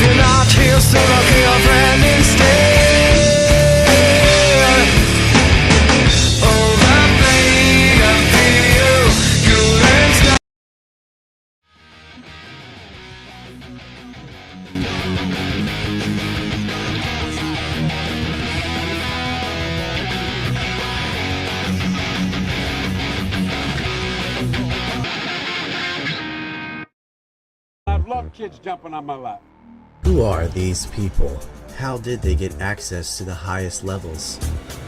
You're not here, so I'll be your friend instead. Oh, the pain I feel, couldn't stop. I love kids jumping on my lap. Who are these people? How did they get access to the highest levels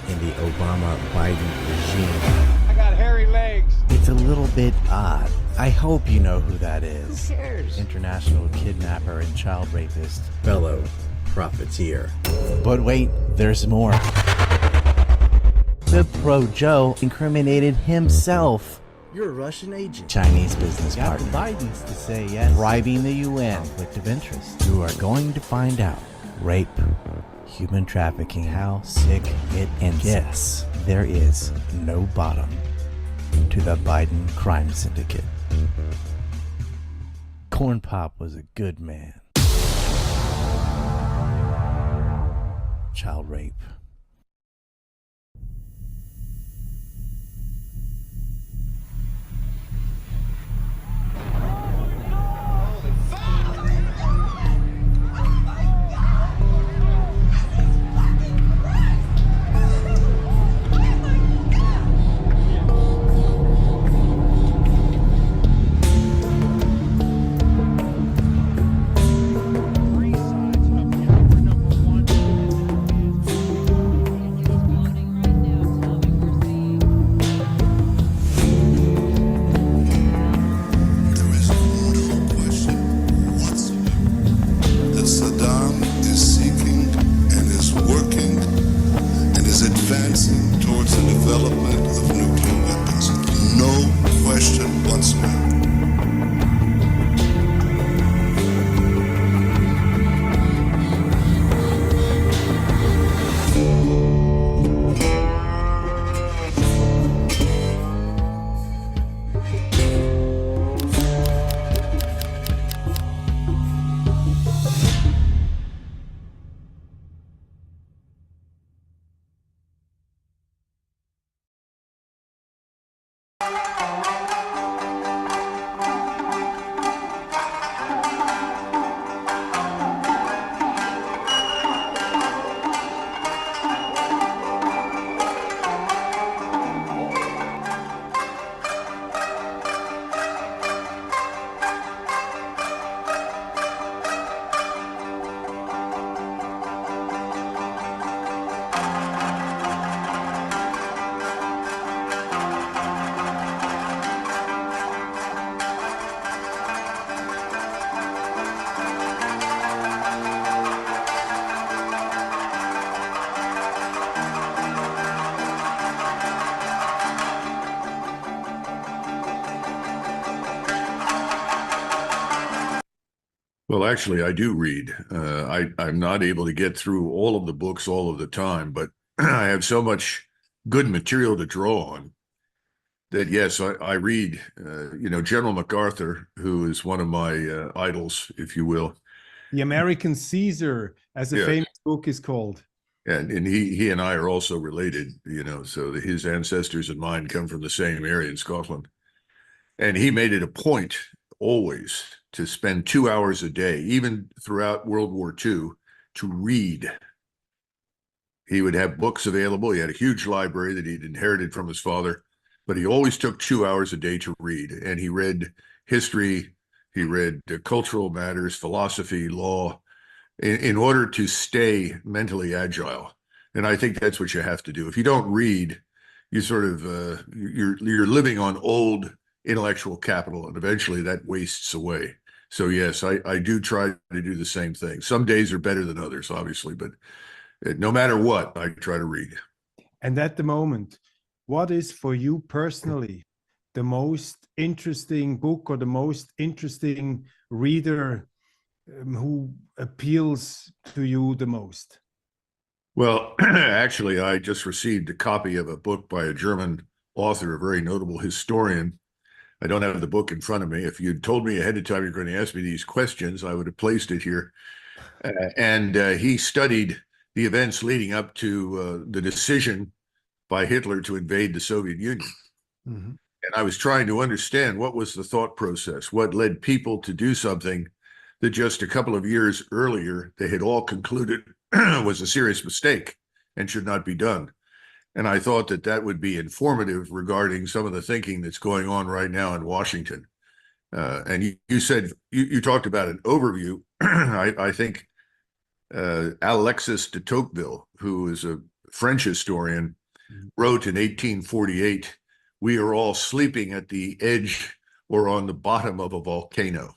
in the Obama-Biden regime? I got hairy legs. It's a little bit odd. I hope you know who that is. Who cares? International kidnapper and child rapist. Fellow profiteer. But wait, there's more. The Pro Joe incriminated himself. You're a Russian agent. Chinese business Got the partner. Bidens to say yes. Bribing the UN. Conflict of interest. You are going to find out. Rape, human trafficking, how sick it ends. Yes, there is no bottom to the Biden crime syndicate. Corn Pop was a good man. Child rape. Well, actually, I do read. I'm not able to get through all of the books all of the time, but I have so much good material to draw on that, yes, I read. General MacArthur, who is one of my idols, if you will. The American Caesar, as a Yes. famous book is called. And he and I are also related, so his ancestors and mine come from the same area in Scotland. And he made it a point always to spend 2 hours a day, even throughout World War II, to read. He would have books available. He had a huge library that he'd inherited from his father, but he always took 2 hours a day to read. And he read history, he read cultural matters, philosophy, law, in order to stay mentally agile. And I think that's what you have to do. If you don't read, you sort of, you're living on old intellectual capital, and eventually that wastes away. So yes, I do try to do the same thing. Some days are better than others, obviously, but no matter what, I try to read. And at the moment, what is for you personally the most interesting book or the most interesting reader who appeals to you the most? Well, actually, I just received a copy of a book by a German author, a very notable historian. I don't have the book in front of me. If you'd told me ahead of time you're going to ask me these questions, I would have placed it here. And he studied the events leading up to the decision by Hitler to invade the Soviet Union. Mm-hmm. And I was trying to understand what was the thought process, what led people to do something that just a couple of years earlier they had all concluded was a serious mistake and should not be done. And I thought that that would be informative regarding some of the thinking that's going on right now in Washington. And you said, you talked about an overview. I think Alexis de Tocqueville, who is a French historian, wrote in 1848, "We are all sleeping at the edge or on the bottom of a volcano."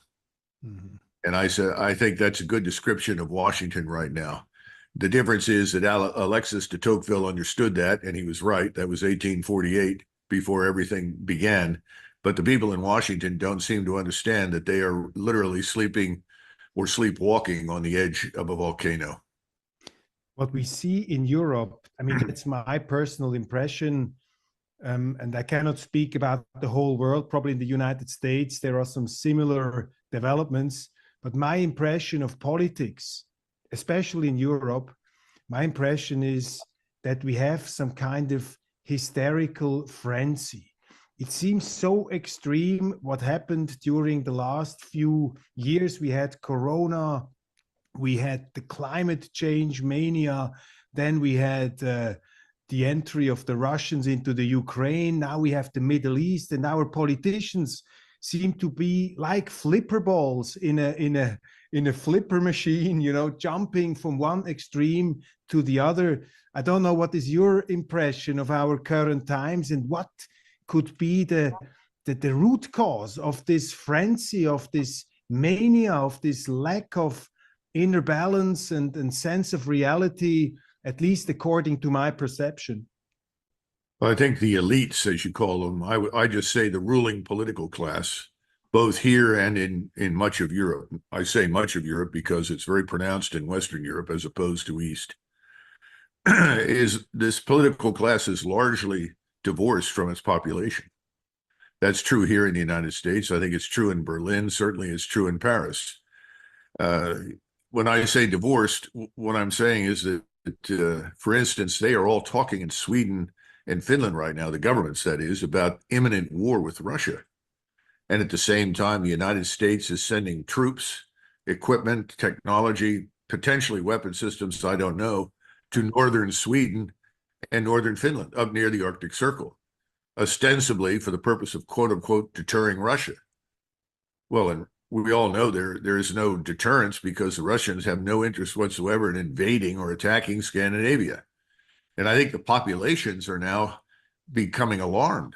Mm-hmm. And I said, I think that's a good description of Washington right now. The difference is that Alexis de Tocqueville understood that, and he was right. That was 1848, before everything began. But the people in Washington don't seem to understand that they are literally sleeping or sleepwalking on the edge of a volcano. What we see in Europe, I mean, that's my personal impression, and I cannot speak about the whole world. Probably in the United States, there are some similar developments. But my impression of politics, especially in Europe, my impression is that we have some kind of hysterical frenzy. It seems so extreme what happened during the last few years. We had Corona, we had the climate change mania, then we had the entry of the Russians into the Ukraine, now we have the Middle East, and our politicians seem to be like flipper balls in a flipper machine, you know, jumping from one extreme to the other. I don't know, what is your impression of our current times, and what could be the root cause of this frenzy, of this mania, of this lack of inner balance and sense of reality, at least according to my perception? Well, I think the elites, as you call them, I just say the ruling political class, both here and in much of Europe. I say much of Europe because it's very pronounced in Western Europe as opposed to East. Is this political class is largely divorced from its population. That's true here in the United States. I think it's true in Berlin. Certainly it's true in Paris. When I say divorced, what I'm saying is that, for instance, they are all talking in Sweden and Finland right now, the governments, that is, about imminent war with Russia. And at the same time, the United States is sending troops, equipment, technology, potentially weapon systems, I don't know, to northern Sweden and northern Finland, up near the Arctic Circle, ostensibly for the purpose of, quote unquote, deterring Russia. Well, and we all know there is no deterrence because the Russians have no interest whatsoever in invading or attacking Scandinavia. And I think the populations are now becoming alarmed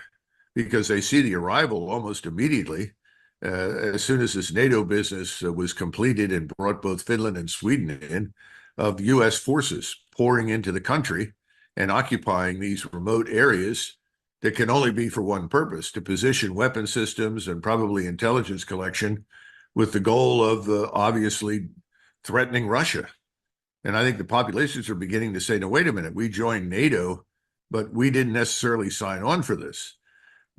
because they see the arrival almost immediately, as soon as this NATO business was completed and brought both Finland and Sweden in, of U.S. forces pouring into the country and occupying these remote areas that can only be for one purpose, to position weapon systems and probably intelligence collection with the goal of obviously threatening Russia. And I think the populations are beginning to say, no, wait a minute, we joined NATO, but we didn't necessarily sign on for this.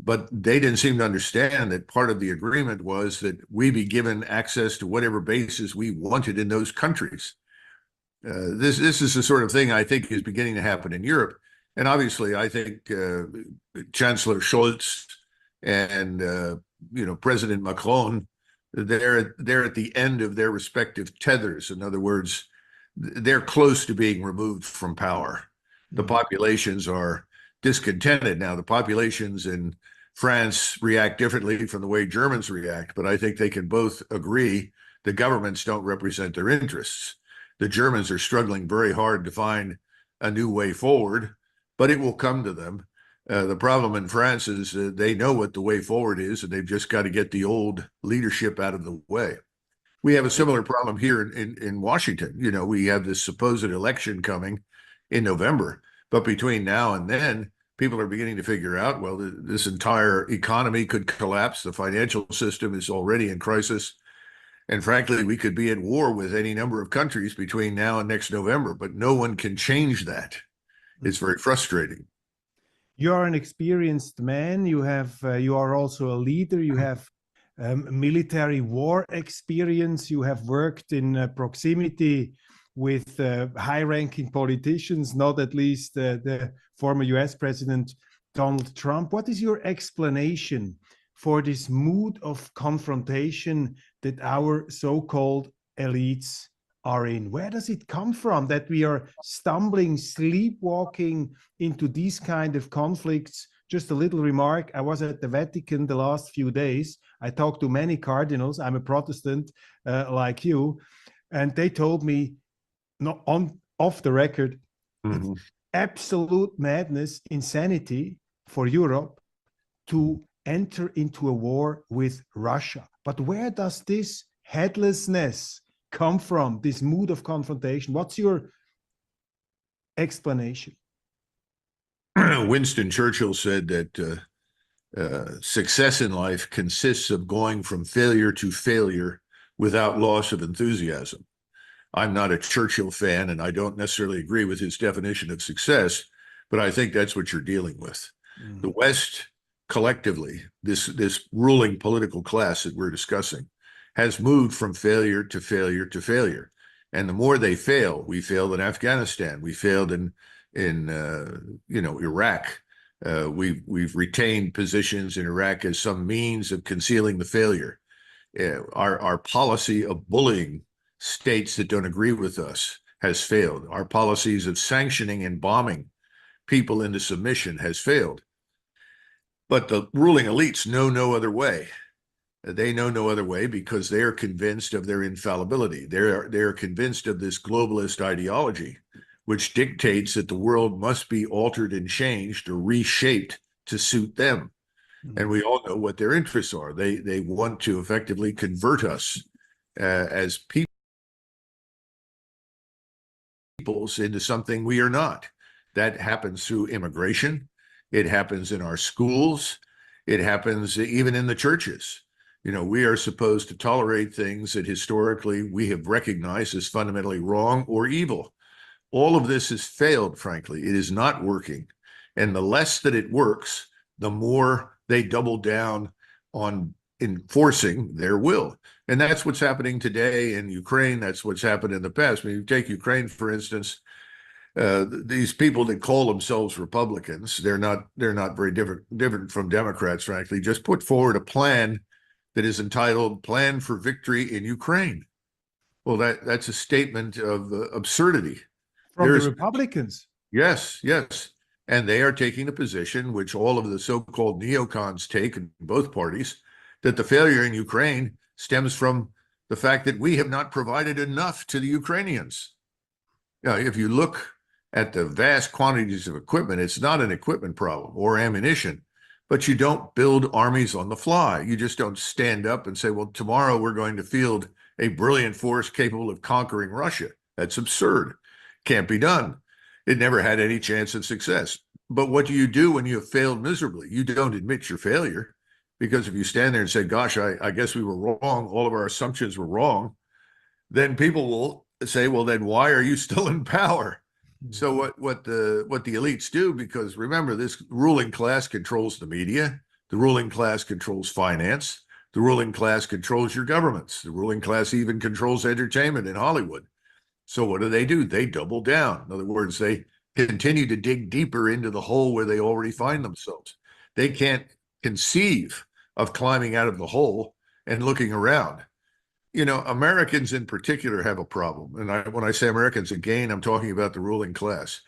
But they didn't seem to understand that part of the agreement was that we be given access to whatever bases we wanted in those countries. This is the sort of thing I think is beginning to happen in Europe. And obviously, I think Chancellor Scholz and President Macron, they're at the end of their respective tethers. In other words, they're close to being removed from power. The populations are discontented now. The populations in France react differently from the way Germans react, but I think they can both agree the governments don't represent their interests. The Germans are struggling very hard to find a new way forward, but it will come to them. The problem in France is they know what the way forward is, and they've just got to get the old leadership out of the way. We have a similar problem here in Washington. You know, we have this supposed election coming in November, but between now and then, people are beginning to figure out, well, this entire economy could collapse. The financial system is already in crisis. And frankly, we could be at war with any number of countries between now and next November, but no one can change that. It's very frustrating. You are an experienced man. You are also a leader. You have military war experience. You have worked in proximity with high-ranking politicians, not at least the former US President Donald Trump. What is your explanation for this mood of confrontation that our so-called elites are in? Where does it come from that we are stumbling, sleepwalking into these kind of conflicts? Just a little remark. I was at the Vatican the last few days. I talked to many cardinals. I'm a Protestant like you. And they told me, not off the record, it's absolute madness, insanity for Europe to enter into a war with Russia. But where does this headlessness come from, this mood of confrontation? What's your explanation? Winston Churchill said that success in life consists of going from failure to failure without loss of enthusiasm. I'm not a Churchill fan, and I don't necessarily agree with his definition of success, but I think that's what you're dealing with. The West, collectively, this ruling political class that we're discussing, has moved from failure to failure to failure. And the more they fail, we failed in Afghanistan, we failed in Iraq. We've retained positions in Iraq as some means of concealing the failure. Our policy of bullying states that don't agree with us has failed. Our policies of sanctioning and bombing people into submission has failed. But the ruling elites know no other way. They know no other way because they are convinced of their infallibility. They're convinced of this globalist ideology, which dictates that the world must be altered and changed or reshaped to suit them. And we all know what their interests are. They want to effectively convert us as peoples into something we are not. That happens through immigration. It happens in our schools. It happens even in the churches. We are supposed to tolerate things that historically we have recognized as fundamentally wrong or evil. All of this has failed, frankly. It is not working. And the less that it works, the more they double down on enforcing their will. And that's what's happening today in Ukraine. That's what's happened in the past. When you take Ukraine, for instance, these people that call themselves Republicans, they're not very different from Democrats, frankly, just put forward a plan that is entitled Plan for Victory in Ukraine. Well, that's a statement of absurdity. From the Republicans? Yes. And they are taking a position which all of the so-called neocons take in both parties, that the failure in Ukraine stems from the fact that we have not provided enough to the Ukrainians. If you look at the vast quantities of equipment, it's not an equipment problem or ammunition, but you don't build armies on the fly. You just don't stand up and say, well, tomorrow we're going to field a brilliant force capable of conquering Russia. That's absurd. Can't be done. It never had any chance of success. But what do you do when you have failed miserably? You don't admit your failure, because if you stand there and say, gosh, I guess we were wrong, all of our assumptions were wrong, then people will say, well, then why are you still in power? So what the elites do, because remember, this ruling class controls the media, the ruling class controls finance, the ruling class controls your governments, the ruling class even controls entertainment in Hollywood. So what do? They double down. In other words, they continue to dig deeper into the hole where they already find themselves. They can't conceive of climbing out of the hole and looking around. Americans in particular have a problem. And when I say Americans, again, I'm talking about the ruling class.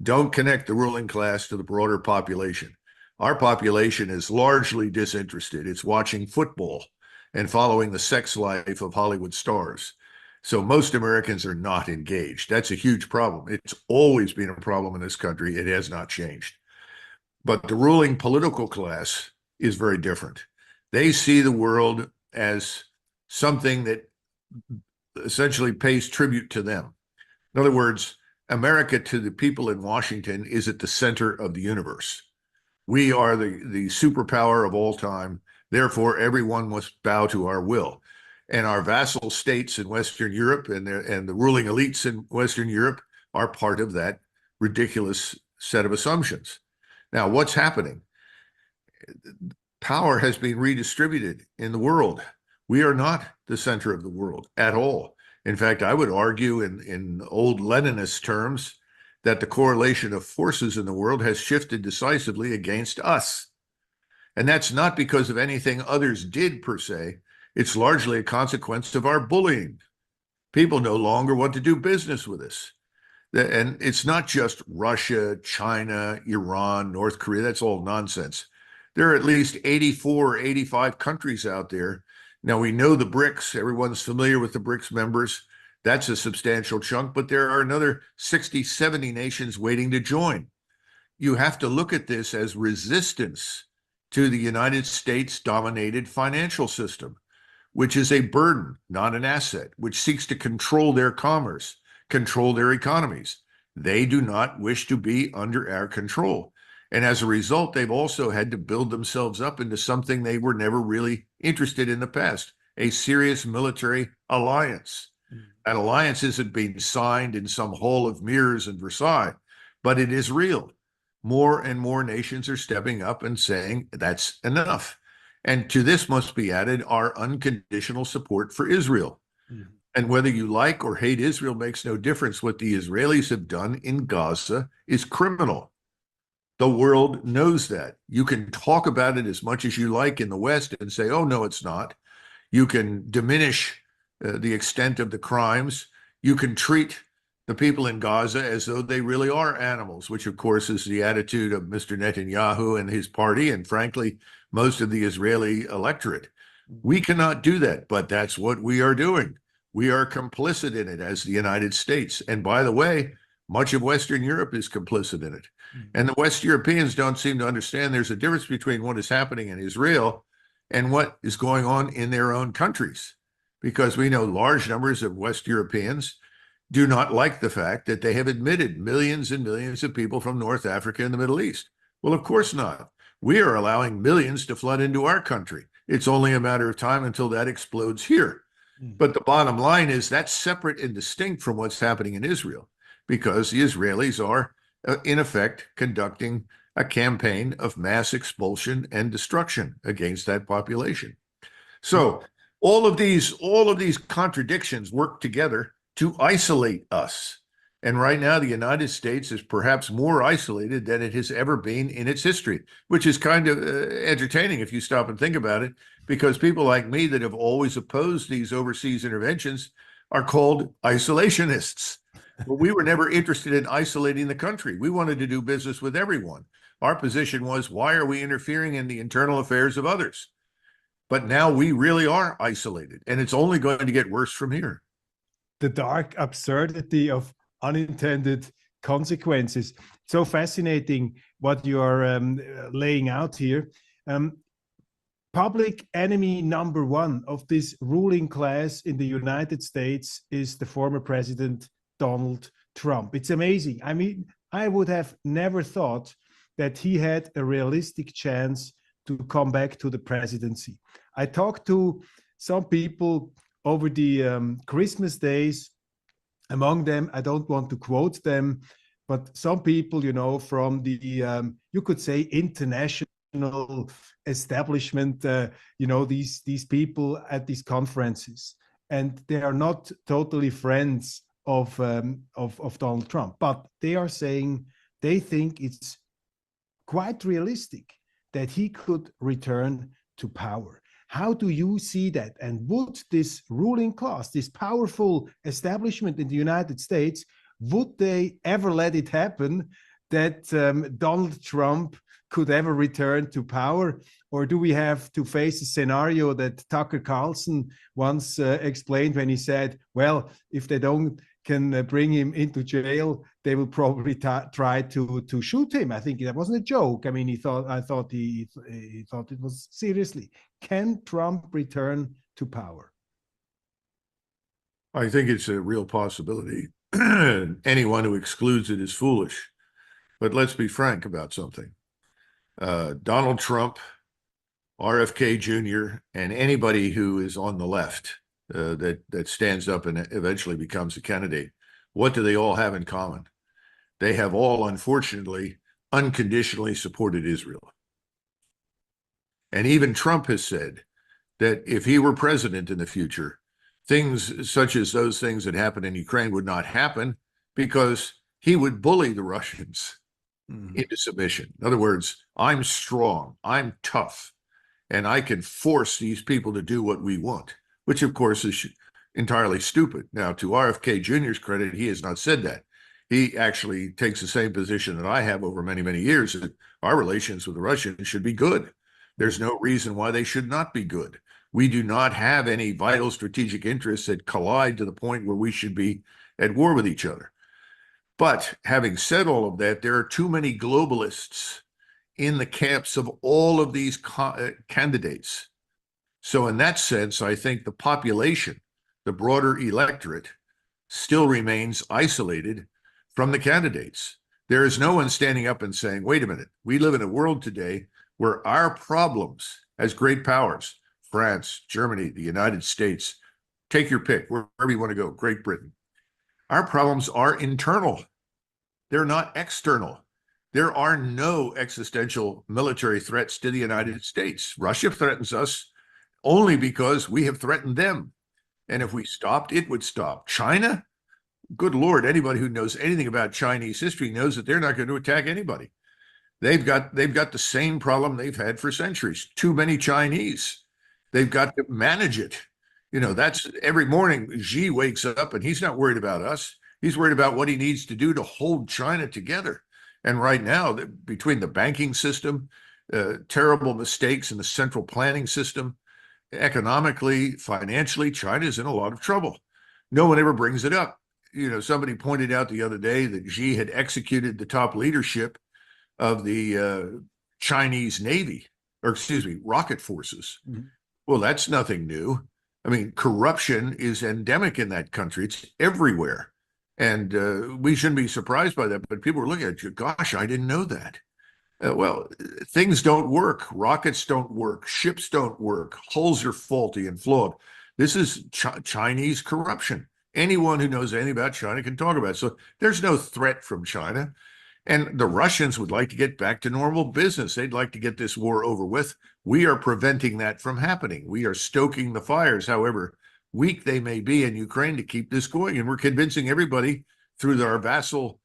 Don't connect the ruling class to the broader population. Our population is largely disinterested. It's watching football and following the sex life of Hollywood stars. So most Americans are not engaged. That's a huge problem. It's always been a problem in this country. It has not changed. But the ruling political class is very different. They see the world as something that essentially pays tribute to them. In other words, America to the people in Washington is at the center of the universe. We are the superpower of all time. Therefore, everyone must bow to our will. And our vassal states in Western Europe and the ruling elites in Western Europe are part of that ridiculous set of assumptions. Now, what's happening? power has been redistributed in the world. We are not the center of the world at all. In fact, I would argue in old Leninist terms that the correlation of forces in the world has shifted decisively against us. And that's not because of anything others did per se. It's largely a consequence of our bullying. People no longer want to do business with us. And it's not just Russia, China, Iran, North Korea. That's all nonsense. There are at least 84 or 85 countries out there. Now, we know the BRICS. Everyone's familiar with the BRICS members. That's a substantial chunk, but there are another 60, 70 nations waiting to join. You have to look at this as resistance to the United States-dominated financial system, which is a burden, not an asset, which seeks to control their commerce, control their economies. They do not wish to be under our control. And as a result, they've also had to build themselves up into something they were never really interested in the past, a serious military alliance. That alliance isn't being signed in some hall of mirrors in Versailles, but it is real. More and more nations are stepping up and saying that's enough. And to this must be added our unconditional support for Israel. And whether you like or hate Israel makes no difference. What the Israelis have done in Gaza is criminal. The world knows that. You can talk about it as much as you like in the West and say, oh, no, it's not. You can diminish the extent of the crimes. You can treat the people in Gaza as though they really are animals, which, of course, is the attitude of Mr. Netanyahu and his party, and frankly, most of the Israeli electorate. We cannot do that, but that's what we are doing. We are complicit in it as the United States. And by the way, much of Western Europe is complicit in it. And the West Europeans don't seem to understand there's a difference between what is happening in Israel and what is going on in their own countries, because we know large numbers of West Europeans do not like the fact that they have admitted millions and millions of people from North Africa and the Middle East. Well, of course not. We are allowing millions to flood into our country. It's only a matter of time until that explodes here. But the bottom line is that's separate and distinct from what's happening in Israel, because the Israelis are, in effect, conducting a campaign of mass expulsion and destruction against that population. So all of these contradictions work together to isolate us. And right now, the United States is perhaps more isolated than it has ever been in its history, which is kind of entertaining if you stop and think about it, because people like me that have always opposed these overseas interventions are called isolationists. But we were never interested in isolating the country. We wanted to do business with everyone. Our position was, why are we interfering in the internal affairs of others? But now we really are isolated, and it's only going to get worse from here. The dark absurdity of unintended consequences. So fascinating what you are laying out here. Public enemy number one of this ruling class in the United States is the former president, Donald Trump. It's amazing. I mean, I would have never thought that he had a realistic chance to come back to the presidency. I talked to some people over the Christmas days. Among them, I don't want to quote them, but some people, you know, from the, you could say, international establishment, you know, these people at these conferences, and they are not totally friends of Donald Trump, but they are saying they think it's quite realistic that he could return to power. How do you see that? And would this ruling class, this powerful establishment in the United States, would they ever let it happen that Donald Trump could ever return to power? Or do we have to face a scenario that Tucker Carlson once explained when he said, well, if they can bring him into jail, they will probably try to shoot him. I think that wasn't a joke. I mean, I thought he thought it was seriously. Can Trump return to power? I think it's a real possibility. Anyone who excludes it is foolish. But let's be frank about something. Donald Trump, RFK Jr., and anybody who is on the left that stands up and eventually becomes a candidate, what do they all have in common? They have all, unfortunately, unconditionally supported Israel. And even Trump has said that if he were president in the future, things such as those things that happened in Ukraine would not happen because he would bully the Russians into submission. In other words, I'm strong, I'm tough, and I can force these people to do what we want, which of course is entirely stupid. Now, to RFK Jr.'s credit, he has not said that. He actually takes the same position that I have over many, many years, that our relations with the Russians should be good. There's no reason why they should not be good. We do not have any vital strategic interests that collide to the point where we should be at war with each other. But having said all of that, there are too many globalists in the camps of all of these candidates. So in that sense, I think the population, the broader electorate, still remains isolated from the candidates. There is no one standing up and saying, wait a minute, we live in a world today where our problems as great powers, France, Germany, the United States, take your pick, wherever you want to go, Great Britain. Our problems are internal. They're not external. There are no existential military threats to the United States. Russia threatens us only because we have threatened them. And if we stopped, it would stop. China, good Lord, anybody who knows anything about Chinese history knows that they're not going to attack anybody. They've got the same problem they've had for centuries. Too many Chinese. They've got to manage it. You know, that's every morning Xi wakes up and he's not worried about us. He's worried about what he needs to do to hold China together. And right now, between the banking system, terrible mistakes in the central planning system, economically, financially, China is in a lot of trouble. No one ever brings it up. You know, somebody pointed out the other day that Xi had executed the top leadership of the Chinese Navy, or excuse me, rocket forces. Well, that's nothing new. I mean, corruption is endemic in that country. It's everywhere. And we shouldn't be surprised by that. But people are looking at you, gosh, I didn't know that. Well, things don't work. Rockets don't work. Ships don't work. Hulls are faulty and flawed. This is Chinese corruption. Anyone who knows anything about China can talk about it. So there's no threat from China. And the Russians would like to get back to normal business. They'd like to get this war over with. We are preventing that from happening. We are stoking the fires, however weak they may be in Ukraine, to keep this going. And we're convincing everybody through our vassal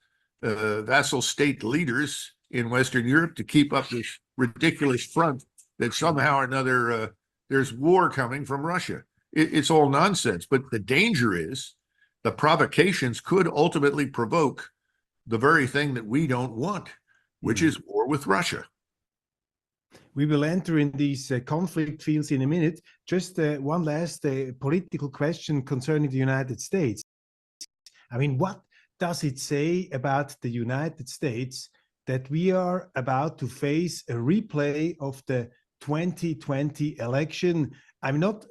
state leaders in Western Europe to keep up this ridiculous front that somehow or another there's war coming from Russia. It's all nonsense. But the danger is the provocations could ultimately provoke the very thing that we don't want, which is war with Russia. We will enter in these conflict fields in a minute. Just one last political question concerning the United States. I mean, what does it say about the United States that we are about to face a replay of the 2020 election? I'm not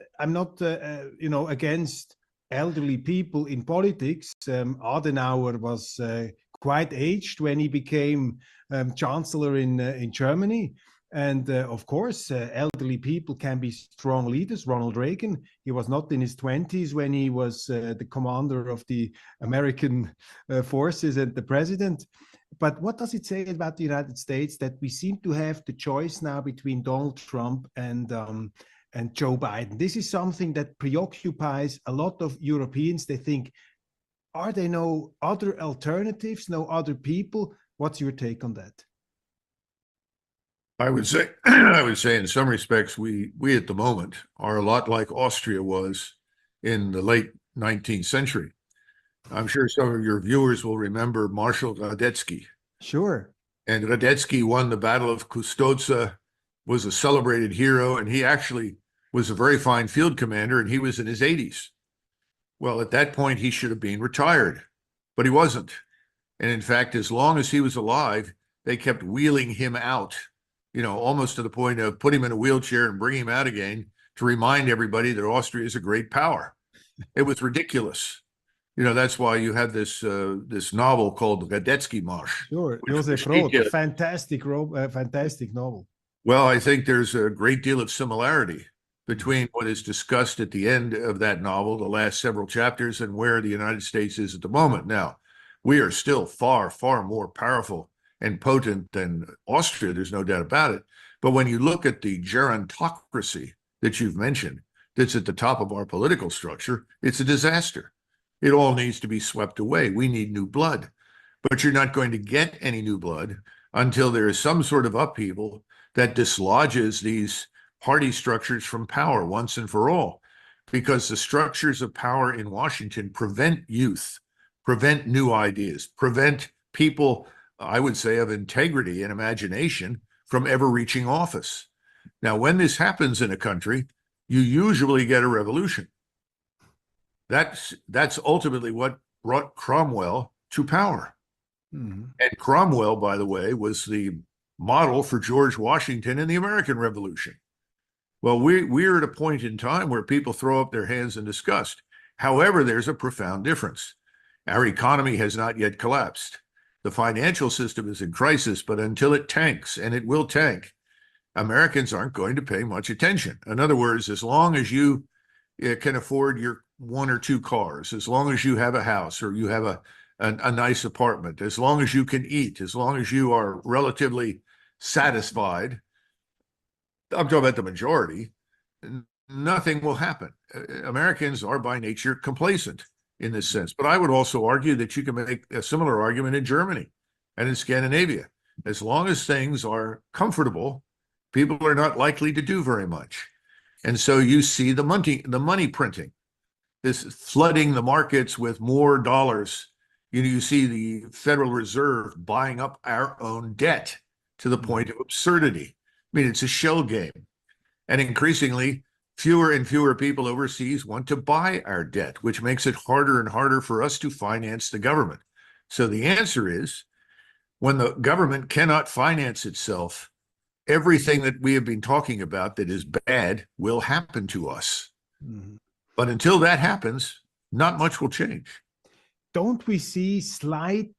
against elderly people in politics. Adenauer was quite aged when he became chancellor in Germany. And of course, elderly people can be strong leaders. Ronald Reagan, he was not in his 20s when he was the commander of the American forces and the president. But what does it say about the United States that we seem to have the choice now between Donald Trump and Joe Biden? This is something that preoccupies a lot of Europeans. They think, are there no other alternatives, no other people? What's your take on that? I would say in some respects, we at the moment are a lot like Austria was in the late 19th century. I'm sure some of your viewers will remember Marshal Radetzky. Sure. And Radetzky won the Battle of Custoza, was a celebrated hero, and he actually was a very fine field commander, and he was in his 80s. Well, at that point, he should have been retired, but he wasn't. And in fact, as long as he was alive, they kept wheeling him out, almost to the point of put him in a wheelchair and bring him out again to remind everybody that Austria is a great power. It was ridiculous. That's why you have this novel called Radetzky Marsch. Sure, Joseph Roth, a fantastic novel. Well, I think there's a great deal of similarity between what is discussed at the end of that novel, the last several chapters, and where the United States is at the moment. Now, we are still far, far more powerful and potent than Austria, there's no doubt about it. But when you look at the gerontocracy that you've mentioned, that's at the top of our political structure, it's a disaster. It all needs to be swept away. We need new blood. But you're not going to get any new blood until there is some sort of upheaval that dislodges these party structures from power once and for all. Because the structures of power in Washington prevent youth, prevent new ideas, prevent people, I would say, of integrity and imagination from ever reaching office. Now, when this happens in a country, you usually get a revolution. That's ultimately what brought Cromwell to power. Mm-hmm. And Cromwell, by the way, was the model for George Washington in the American Revolution. Well, we're at a point in time where people throw up their hands in disgust. However, there's a profound difference. Our economy has not yet collapsed. The financial system is in crisis, but until it tanks, and it will tank, Americans aren't going to pay much attention. In other words, as long as you can afford your 1 or 2 cars, as long as you have a house or you have a nice apartment, as long as you can eat, as long as you are relatively satisfied, I'm talking about the majority, nothing will happen. Americans are by nature complacent in this sense. But I would also argue that you can make a similar argument in Germany and in Scandinavia. As long as things are comfortable, people are not likely to do very much. And so you see the money printing, this flooding the markets with more dollars. You see the Federal Reserve buying up our own debt to the point of absurdity. I mean, it's a shell game. And increasingly, fewer and fewer people overseas want to buy our debt, which makes it harder and harder for us to finance the government. So the answer is, when the government cannot finance itself, everything that we have been talking about that is bad will happen to us. Mm-hmm. But until that happens, not much will change. Don't we see slight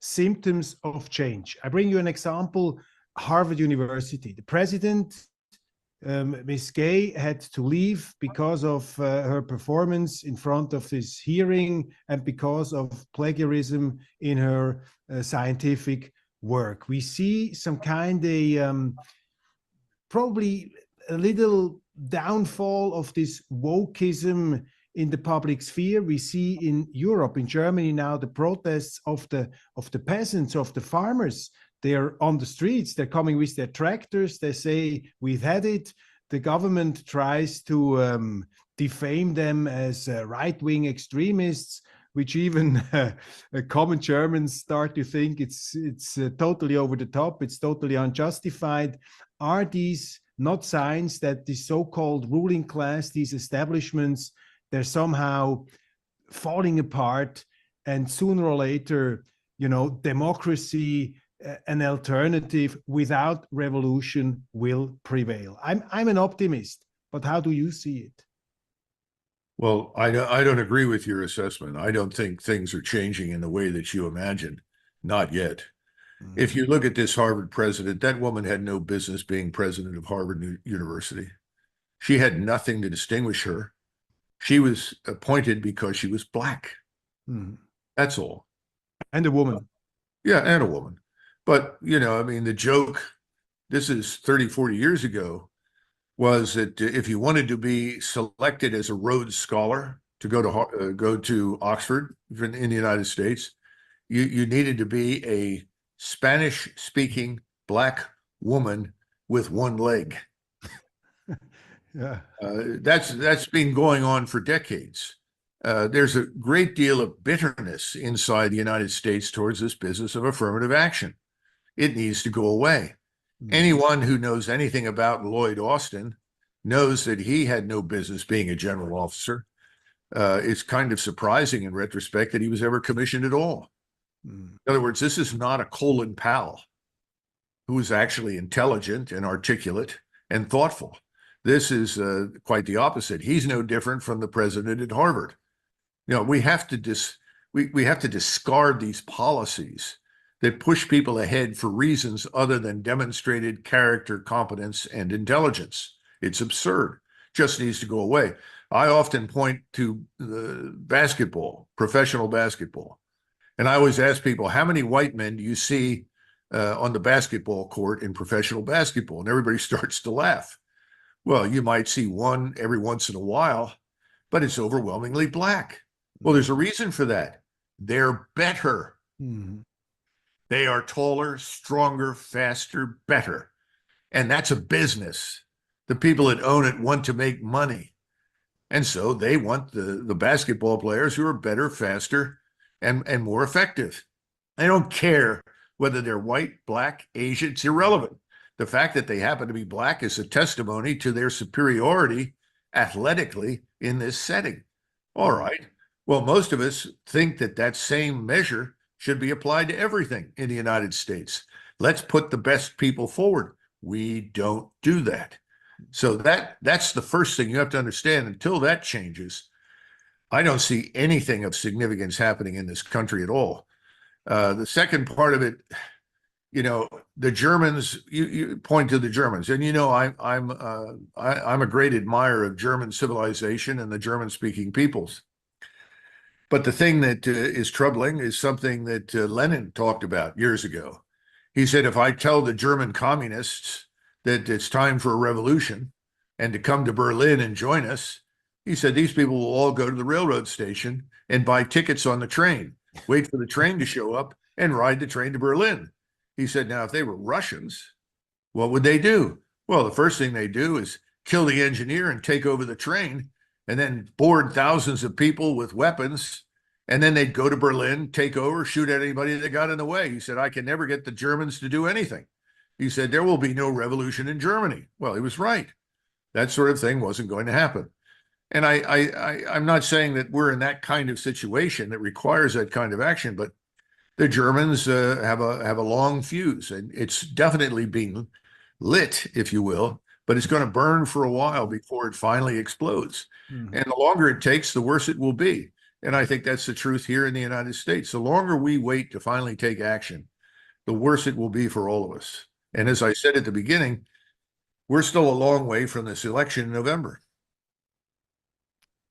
symptoms of change? I bring you an example. Harvard University. The president, Ms. Gay, had to leave because of her performance in front of this hearing and because of plagiarism in her scientific work. We see some kind of probably a little downfall of this wokeism in the public sphere. We see in Europe, in Germany now, the protests of the peasants, of the farmers. They're on the streets, they're coming with their tractors, they say, we've had it. The government tries to defame them as right-wing extremists, which even common Germans start to think it's totally over the top, it's totally unjustified. Are these not signs that the so-called ruling class, these establishments, they're somehow falling apart, and sooner or later, democracy, an alternative without revolution will prevail? I'm an optimist, but how do you see it? Well, I don't agree with your assessment. I don't think things are changing in the way that you imagine. Not yet. Mm-hmm. If you look at this Harvard president, that woman had no business being president of Harvard University. She had nothing to distinguish her. She was appointed because she was Black. Mm-hmm. That's all. And a woman. Yeah, and a woman. But, the joke, this is 30, 40 years ago, was that if you wanted to be selected as a Rhodes Scholar to go to Oxford in the United States, you needed to be a Spanish-speaking Black woman with one leg. Yeah, that's been going on for decades. There's a great deal of bitterness inside the United States towards this business of affirmative action. It needs to go away. Mm-hmm. Anyone who knows anything about Lloyd Austin knows that he had no business being a general officer. It's kind of surprising in retrospect that he was ever commissioned at all. Mm-hmm. In other words, this is not a Colin Powell who is actually intelligent and articulate and thoughtful. This is quite the opposite. He's no different from the president at Harvard. We have to discard these policies that push people ahead for reasons other than demonstrated character, competence, and intelligence. It's absurd. Just needs to go away. I often point to basketball, professional basketball. And I always ask people, how many white men do you see on the basketball court in professional basketball, and everybody starts to laugh. Well, you might see one every once in a while, but it's overwhelmingly black. Well, there's a reason for that. They're better. Mm-hmm. They are taller, stronger, faster, better. And that's a business. The people that own it want to make money. And so they want the basketball players who are better, faster, and more effective. They don't care whether they're white, black, Asian. It's irrelevant. The fact that they happen to be black is a testimony to their superiority athletically in this setting. All right. Well, most of us think that that same measure should be applied to everything in the United States. Let's put the best people forward. We don't do that. So that's the first thing you have to understand. Until that changes, I don't see anything of significance happening in this country at all. The second part of it, the Germans. You point to the Germans, and I'm a great admirer of German civilization and the German-speaking peoples. But the thing that is troubling is something that Lenin talked about years ago. He said, if I tell the German communists that it's time for a revolution and to come to Berlin and join us, he said, these people will all go to the railroad station and buy tickets on the train, wait for the train to show up and ride the train to Berlin. He said, now, if they were Russians, what would they do? Well, the first thing they do is kill the engineer and take over the train, and then board thousands of people with weapons, and then they'd go to Berlin, take over, shoot at anybody that got in the way. He said, I can never get the Germans to do anything. He said, there will be no revolution in Germany. Well, he was right. That sort of thing wasn't going to happen. And I'm not saying that we're in that kind of situation that requires that kind of action, but the Germans have a long fuse, and it's definitely being lit, if you will, but it's going to burn for a while before it finally explodes. Mm-hmm. And the longer it takes, the worse it will be. And I think that's the truth here in the United States. The longer we wait to finally take action, the worse it will be for all of us. And as I said at the beginning, we're still a long way from this election in November.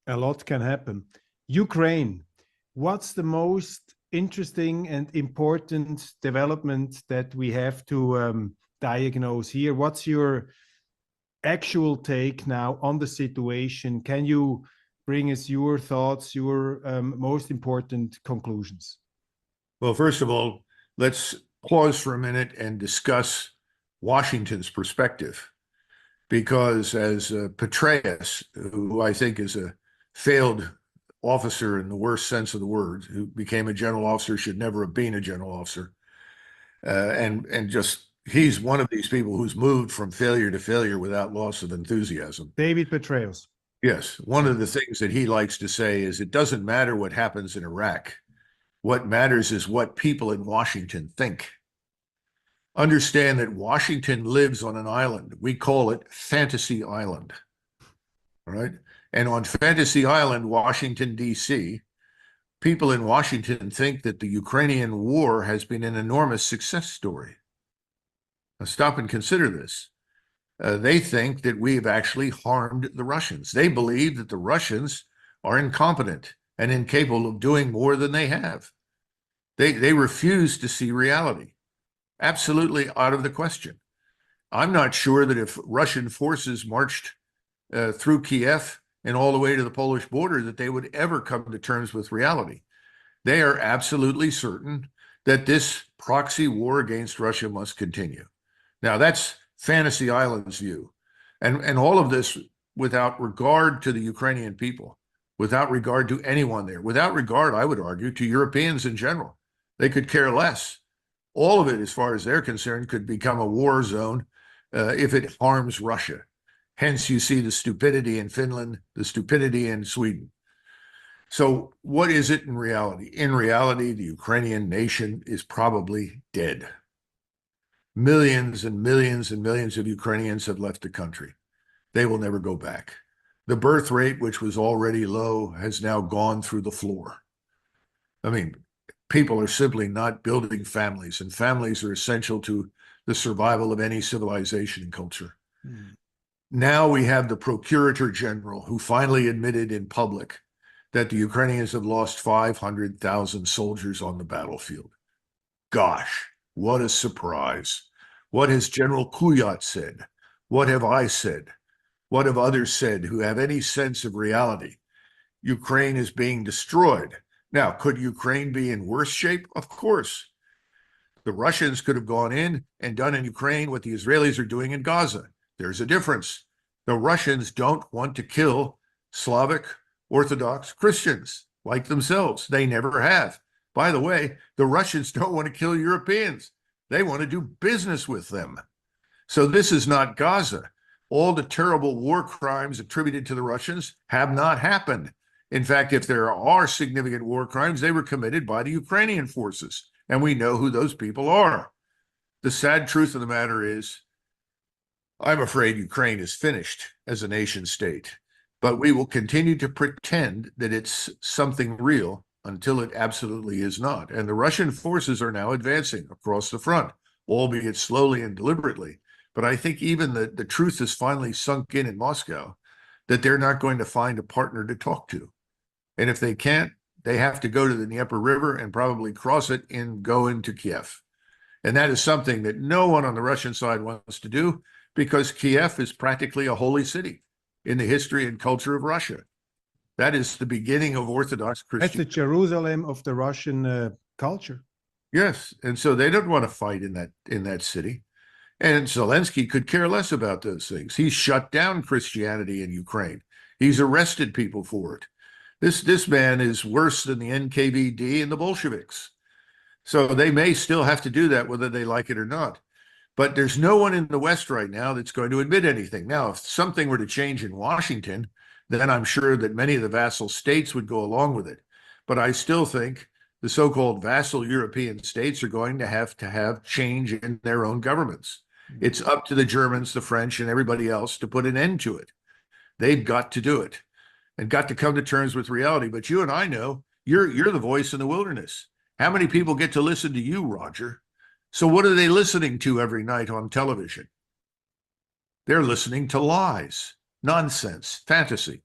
A lot can happen. Ukraine, what's the most interesting and important development that we have to diagnose here? What's your actual take now on the situation? Can you bring us your thoughts, your most important conclusions? Well, first of all, let's pause for a minute and discuss Washington's perspective, because as Petraeus, who I think is a failed officer in the worst sense of the word, who became a general officer, should never have been a general officer, and just he's one of these people who's moved from failure to failure without loss of enthusiasm. David Petraeus. Yes. One of the things that he likes to say is it doesn't matter what happens in Iraq. What matters is what people in Washington think. Understand that Washington lives on an island. We call it Fantasy Island. All right. And on Fantasy Island, Washington, D.C., people in Washington think that the Ukrainian war has been an enormous success story. Now stop and consider this. They think that we have actually harmed the Russians. They believe that the Russians are incompetent and incapable of doing more than they have. They refuse to see reality. Absolutely out of the question. I'm not sure that if Russian forces marched through Kiev and all the way to the Polish border, that they would ever come to terms with reality. They are absolutely certain that this proxy war against Russia must continue. Now, that's Fantasy Island's view. And all of this without regard to the Ukrainian people, without regard to anyone there, without regard, I would argue, to Europeans in general. They could care less. All of it, as far as they're concerned, could become a war zone if it harms Russia. Hence, you see the stupidity in Finland, the stupidity in Sweden. So what is it in reality? In reality, the Ukrainian nation is probably dead. Millions and millions and millions of Ukrainians have left the country. They will never go back. The birth rate, which was already low, has now gone through the floor. I mean, people are simply not building families, and families are essential to the survival of any civilization and culture. Mm. Now we have the Procurator General, who finally admitted in public that the Ukrainians have lost 500,000 soldiers on the battlefield. Gosh, What a surprise. What has General Kuyat said? What have I said? What have others said who have any sense of reality? Ukraine is being destroyed. Now, could Ukraine be in worse shape? Of course. The Russians could have gone in and done in Ukraine what the Israelis are doing in Gaza. There's a difference. The Russians don't want to kill Slavic Orthodox Christians like themselves. They never have. By the way, the Russians don't want to kill Europeans. They want to do business with them. So this is not Gaza. All the terrible war crimes attributed to the Russians have not happened. In fact, if there are significant war crimes, they were committed by the Ukrainian forces, and we know who those people are. The sad truth of the matter is, I'm afraid Ukraine is finished as a nation state, but we will continue to pretend that it's something real until it absolutely is not. And the Russian forces are now advancing across the front, albeit slowly and deliberately. But I think even the truth has finally sunk in Moscow that they're not going to find a partner to talk to. And if they can't, they have to go to the Dnieper River and probably cross it and go into Kiev. And that is something that no one on the Russian side wants to do, because Kiev is practically a holy city in the history and culture of Russia. That is the beginning of Orthodox That's Christianity. the Jerusalem of the Russian culture. Yes, and so they don't want to fight in that city. And Zelensky could care less about those things. He's shut down Christianity in Ukraine. He's arrested people for it. This man is worse than the NKVD and the Bolsheviks. So they may still have to do that whether they like it or not. But there's no one in the West right now that's going to admit anything. Now, if something were to change in Washington, then I'm sure that many of the vassal states would go along with it. But I still think the so-called vassal European states are going to have change in their own governments. It's up to the Germans, the French, and everybody else to put an end to it. They've got to do it and got to come to terms with reality. But you and I know you're the voice in the wilderness. How many people get to listen to you, Roger? So what are they listening to every night on television? They're listening to lies, nonsense, fantasy.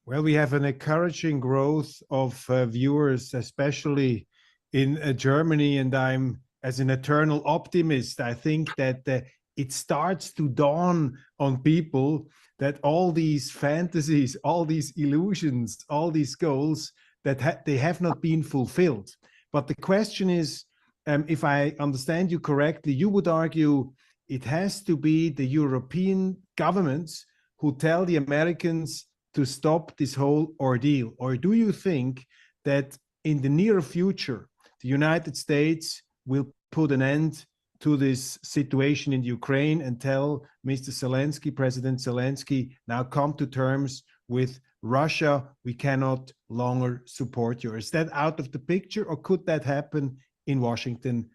Well, we have an encouraging growth of viewers, especially in Germany, and I'm, as an eternal optimist, I think that it starts to dawn on people that all these fantasies, all these illusions, all these goals, that they have not been fulfilled. But the question is, if I understand you correctly, you would argue it has to be the European governments who tell the Americans to stop this whole ordeal. Or do you think that in the near future, the United States will put an end to this situation in Ukraine and tell Mr. Zelensky, President Zelensky, now come to terms with Russia, we cannot longer support you? Is that out of the picture, or could that happen in Washington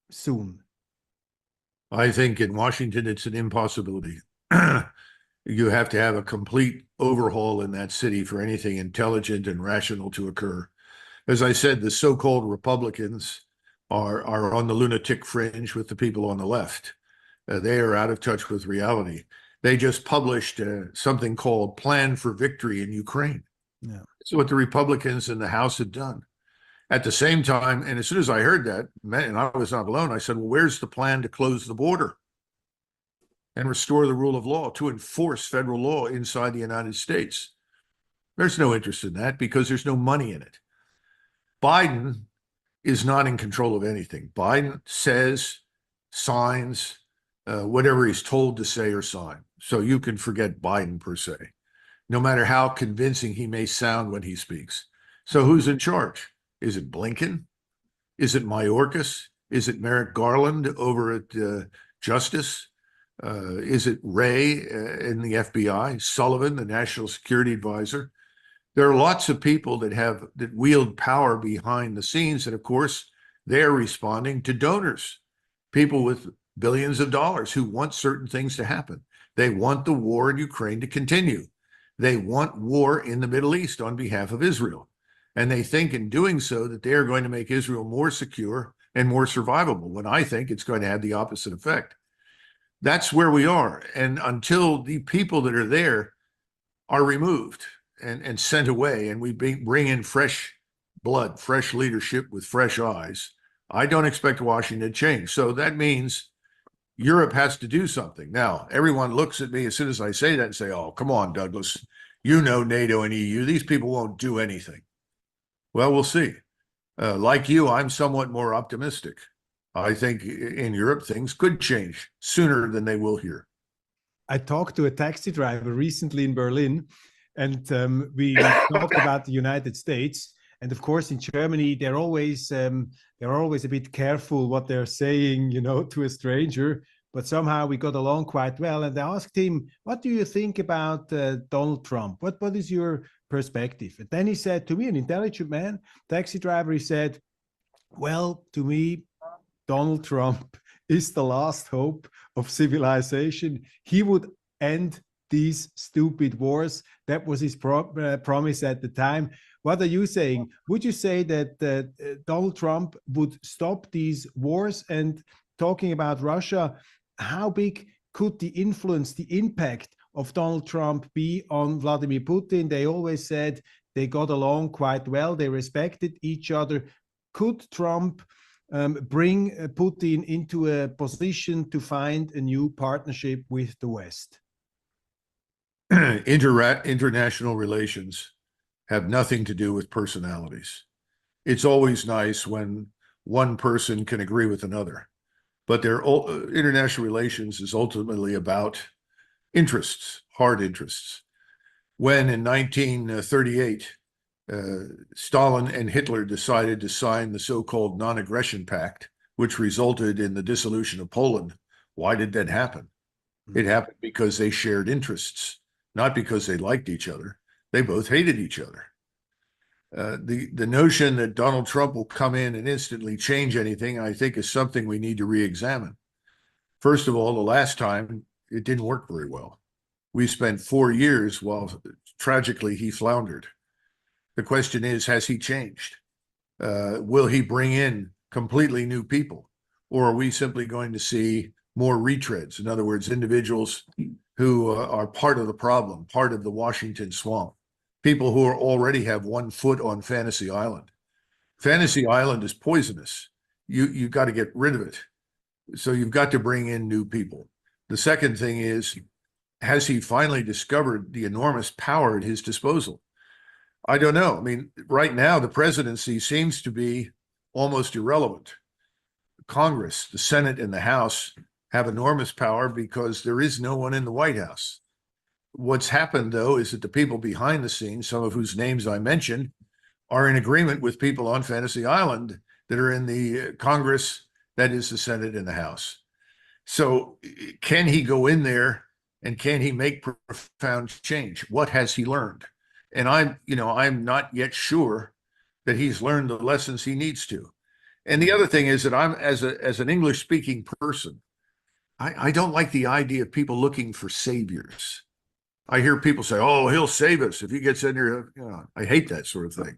soon? I think in Washington, it's an impossibility. You have to have a complete overhaul in that city for anything intelligent and rational to occur. As I said, the so-called Republicans are on the lunatic fringe with the people on the left. They are out of touch with reality. They just published something called Plan for Victory in Ukraine. Yeah. That's what the Republicans in the House had done. At the same time, and as soon as I heard that, and I was not alone, I said, well, where's the plan to close the border and restore the rule of law, to enforce federal law inside the United States? There's no interest in that because there's no money in it. Biden is not in control of anything. Biden says, signs, whatever he's told to say or sign. So you can forget Biden per se, no matter how convincing he may sound when he speaks. So who's in charge? Is it Blinken? Is it Mayorkas? Is it Merrick Garland over at Justice? Is it Wray in the FBI? Sullivan, the National Security Advisor? There are lots of people that wield power behind the scenes, and of course, they're responding to donors, people with billions of dollars who want certain things to happen. They want the war in Ukraine to continue. They want war in the Middle East on behalf of Israel. And they think in doing so that they are going to make Israel more secure and more survivable, when I think it's going to have the opposite effect. That's where we are. And until the people that are there are removed and sent away, and we bring in fresh blood, fresh leadership with fresh eyes, I don't expect Washington to change. So that means Europe has to do something. Now, everyone looks at me as soon as I say that and say, oh, come on, Douglas, you know NATO and EU, these people won't do anything. Well, we'll see. Like you, I'm somewhat more optimistic. I think in Europe, things could change sooner than they will here. I talked to a taxi driver recently in Berlin, and we talked about the United States. And of course, in Germany, they're always a bit careful what they're saying, you know, to a stranger. But somehow we got along quite well. And I asked him, "What do you think about Donald Trump? What is your perspective?" And then he said to me, an intelligent man, taxi driver, he said, "Well, to me, Donald Trump is the last hope of civilization. He would end these stupid wars. That was his promise at the time." What are you saying? Would you say that Donald Trump would stop these wars? And talking about Russia, how big could the influence, the impact of Donald Trump be on Vladimir Putin? They always said they got along quite well. They respected each other. Could Trump bring Putin into a position to find a new partnership with the West? International relations have nothing to do with personalities. It's always nice when one person can agree with another, but international relations is ultimately about interests, hard interests. When in 1938, Stalin and Hitler decided to sign the so-called non-aggression pact, which resulted in the dissolution of Poland. Why did that happen? It happened because they shared interests, not because they liked each other. They both hated each other. The notion that Donald Trump will come in and instantly change anything, I think, is something we need to re-examine. First of all, the last time it didn't work very well. We spent 4 years while tragically he floundered. The question is, has he changed? Will he bring in completely new people? Or are we simply going to see more retreads? In other words, individuals who are part of the problem, part of the Washington swamp, people who already have 1 foot on Fantasy Island. Fantasy Island is poisonous. You've got to get rid of it. So you've got to bring in new people. The second thing is, has he finally discovered the enormous power at his disposal? I don't know. I mean, right now, the presidency seems to be almost irrelevant. Congress, the Senate and the House have enormous power because there is no one in the White House. What's happened, though, is that the people behind the scenes, some of whose names I mentioned, are in agreement with people on Fantasy Island that are in the Congress, that is the Senate and the House. So can he go in there and can he make profound change? What has he learned? And I'm not yet sure that he's learned the lessons he needs to. And the other thing is that I'm, as an English-speaking person, I don't like the idea of people looking for saviors. I hear people say, "Oh, he'll save us if he gets in here." I hate that sort of thing.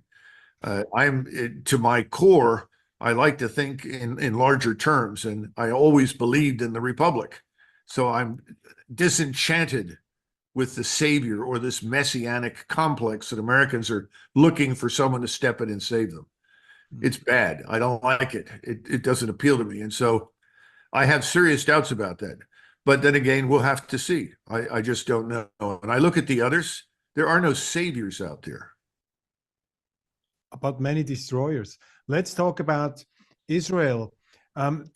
To my core, I like to think in larger terms, and I always believed in the Republic. So I'm disenchanted with the savior or this messianic complex that Americans are looking for someone to step in and save them. It's bad. I don't like it. It doesn't appeal to me. And so I have serious doubts about that. But then again, we'll have to see. I just don't know. And I look at the others, there are no saviors out there. About many destroyers. Let's talk about Israel.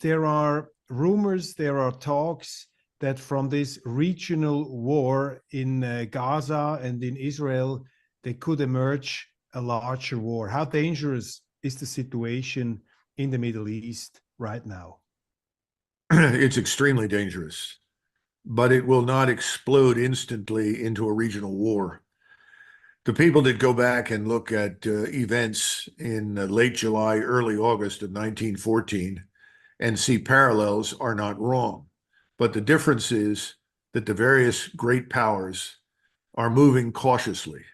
There are rumors, there are talks that from this regional war in Gaza and in Israel, there could emerge a larger war. How dangerous is the situation in the Middle East right now? It's extremely dangerous, but it will not explode instantly into a regional war. The people that go back and look at events in late July, early August of 1914 and see parallels are not wrong. But the difference is that the various great powers are moving cautiously,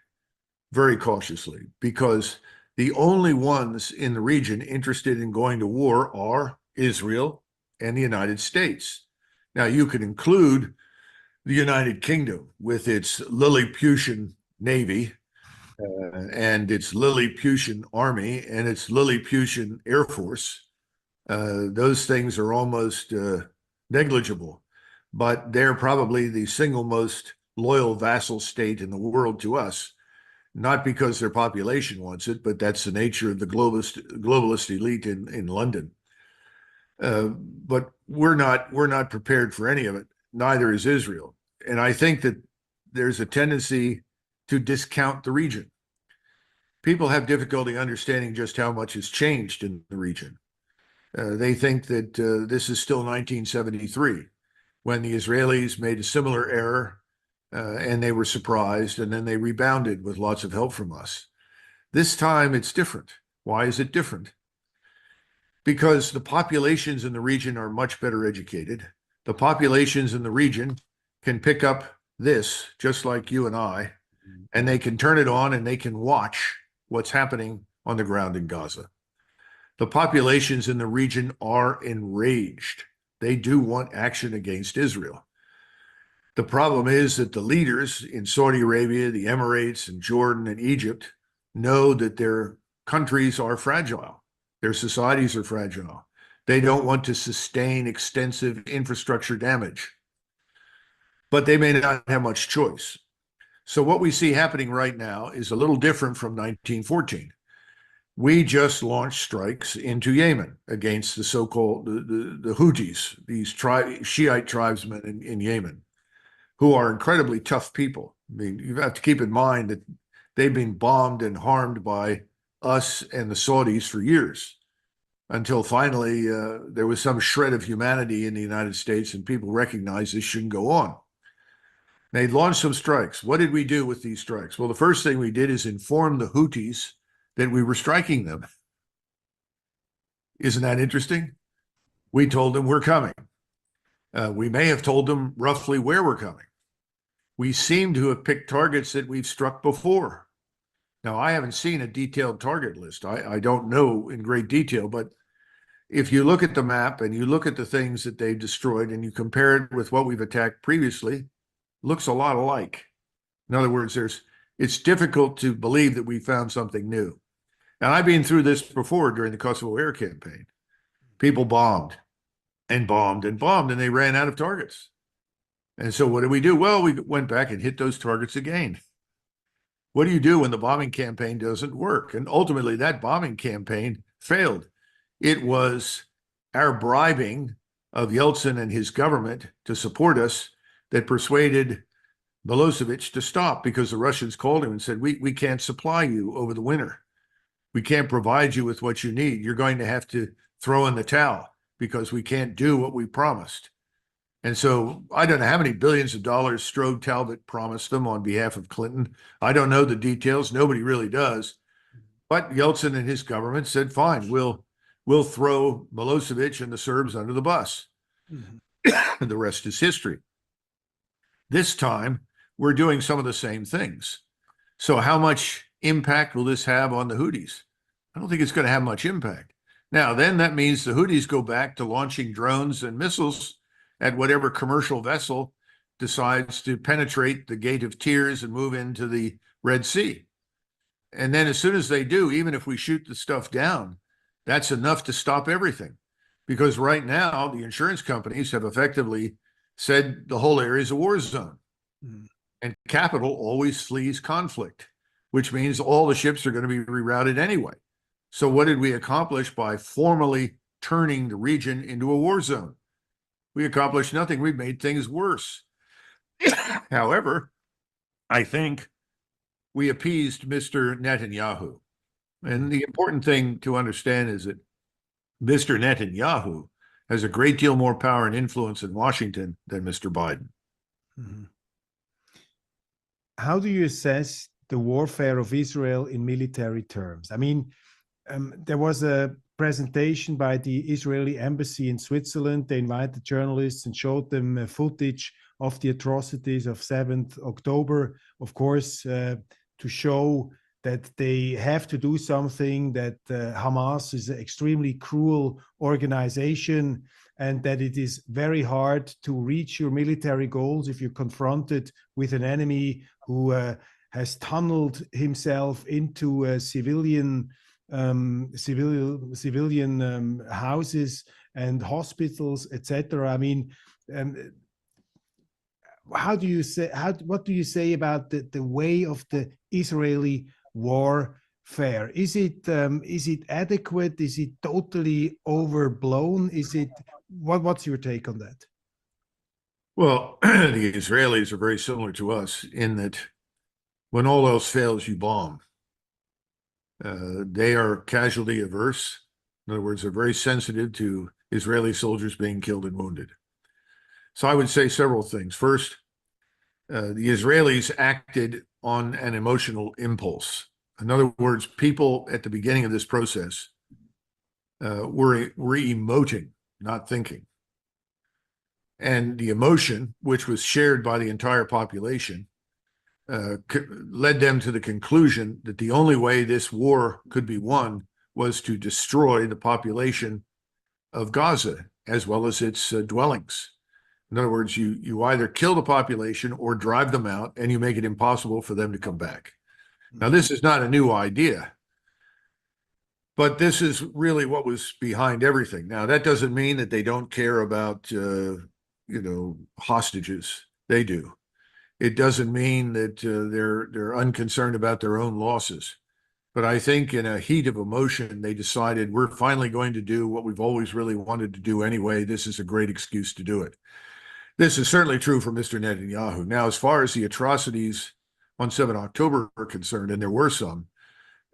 very cautiously, because the only ones in the region interested in going to war are Israel and the United States. Now, you could include the United Kingdom with its Lilliputian Navy and its Lilliputian Army and its Lilliputian Air Force, Those things are almost negligible, but they're probably the single most loyal vassal state in the world to us, not because their population wants it, but that's the nature of the globalist elite in London. But we're not prepared for any of it. Neither is Israel. And I think that there's a tendency to discount the region. People have difficulty understanding just how much has changed in the region. They think that this is still 1973, when the Israelis made a similar error and they were surprised, and then they rebounded with lots of help from us. This time it's different. Why is it different? Because the populations in the region are much better educated. The populations in the region can pick up this, just like you and I, and they can turn it on and they can watch what's happening on the ground in Gaza. The populations in the region are enraged. They do want action against Israel. The problem is that the leaders in Saudi Arabia, the Emirates, and Jordan and Egypt know that their countries are fragile. Their societies are fragile. They don't want to sustain extensive infrastructure damage. But they may not have much choice. So what we see happening right now is a little different from 1914. We just launched strikes into Yemen against the so-called the Houthis, these Shiite tribesmen in Yemen, who are incredibly tough people. I mean, you have to keep in mind that they've been bombed and harmed by us and the Saudis for years, until finally there was some shred of humanity in the United States and people recognized this shouldn't go on. They launched some strikes. What did we do with these strikes? Well, the first thing we did is inform the Houthis that we were striking them. Isn't that interesting? We told them we're coming. We may have told them roughly where we're coming. We seem to have picked targets that we've struck before. Now, I haven't seen a detailed target list. I don't know in great detail, but if you look at the map and you look at the things that they've destroyed and you compare it with what we've attacked previously, looks a lot alike. In other words, it's difficult to believe that we found something new. And I've been through this before during the Kosovo air campaign. People bombed and bombed and bombed, and they ran out of targets. And so what did we do? Well, we went back and hit those targets again. What do you do when the bombing campaign doesn't work? And ultimately, that bombing campaign failed. It was our bribing of Yeltsin and his government to support us that persuaded Milosevic to stop, because the Russians called him and said, we can't supply you over the winter. We can't provide you with what you need. You're going to have to throw in the towel because we can't do what we promised. And so I don't know how many billions of dollars Strode Talbot promised them on behalf of Clinton. I don't know the details. Nobody really does. But Yeltsin and his government said, fine, we'll throw Milosevic and the Serbs under the bus. Mm-hmm. The rest is history. This time, we're doing some of the same things. So how much impact will this have on the Houthis? I don't think it's going to have much impact. Now, then that means the Houthis go back to launching drones and missiles at whatever commercial vessel decides to penetrate the Gate of Tears and move into the Red Sea. And then as soon as they do, even if we shoot the stuff down, that's enough to stop everything. Because right now, the insurance companies have effectively said the whole area is a war zone. Mm. And capital always flees conflict, which means all the ships are going to be rerouted anyway. So what did we accomplish by formally turning the region into a war zone? We accomplished nothing. We made things worse. However, I think we appeased Mr. Netanyahu. And the important thing to understand is that Mr. Netanyahu has a great deal more power and influence in Washington than Mr. Biden. Mm-hmm. How do you assess the warfare of Israel in military terms? I mean, there was a presentation by the Israeli embassy in Switzerland. They invited journalists and showed them footage of the atrocities of 7th October, of course, to show that they have to do something, that Hamas is an extremely cruel organization, and that it is very hard to reach your military goals if you're confronted with an enemy who has tunneled himself into civilian civilian houses and hospitals, etc. I mean, how do you say? What do you say about the way of the Israeli warfare? Is it adequate? Is it totally overblown? Is it what's your take on that? Well, the Israelis are very similar to us in that when all else fails, you bomb. They are casualty averse. In other words, they're very sensitive to Israeli soldiers being killed and wounded. So I would say several things. First, the Israelis acted on an emotional impulse. In other words, people at the beginning of this process were emoting, not thinking. And the emotion, which was shared by the entire population, led them to the conclusion that the only way this war could be won was to destroy the population of Gaza as well as its dwellings. In other words, you either kill the population or drive them out, and you make it impossible for them to come back. Now, this is not a new idea, but this is really what was behind everything. Now, that doesn't mean that they don't care about, hostages. They do. It doesn't mean that they're unconcerned about their own losses. But I think in a heat of emotion, they decided we're finally going to do what we've always really wanted to do anyway. This is a great excuse to do it. This is certainly true for Mr. Netanyahu. Now, as far as the atrocities on 7 October are concerned, and there were some,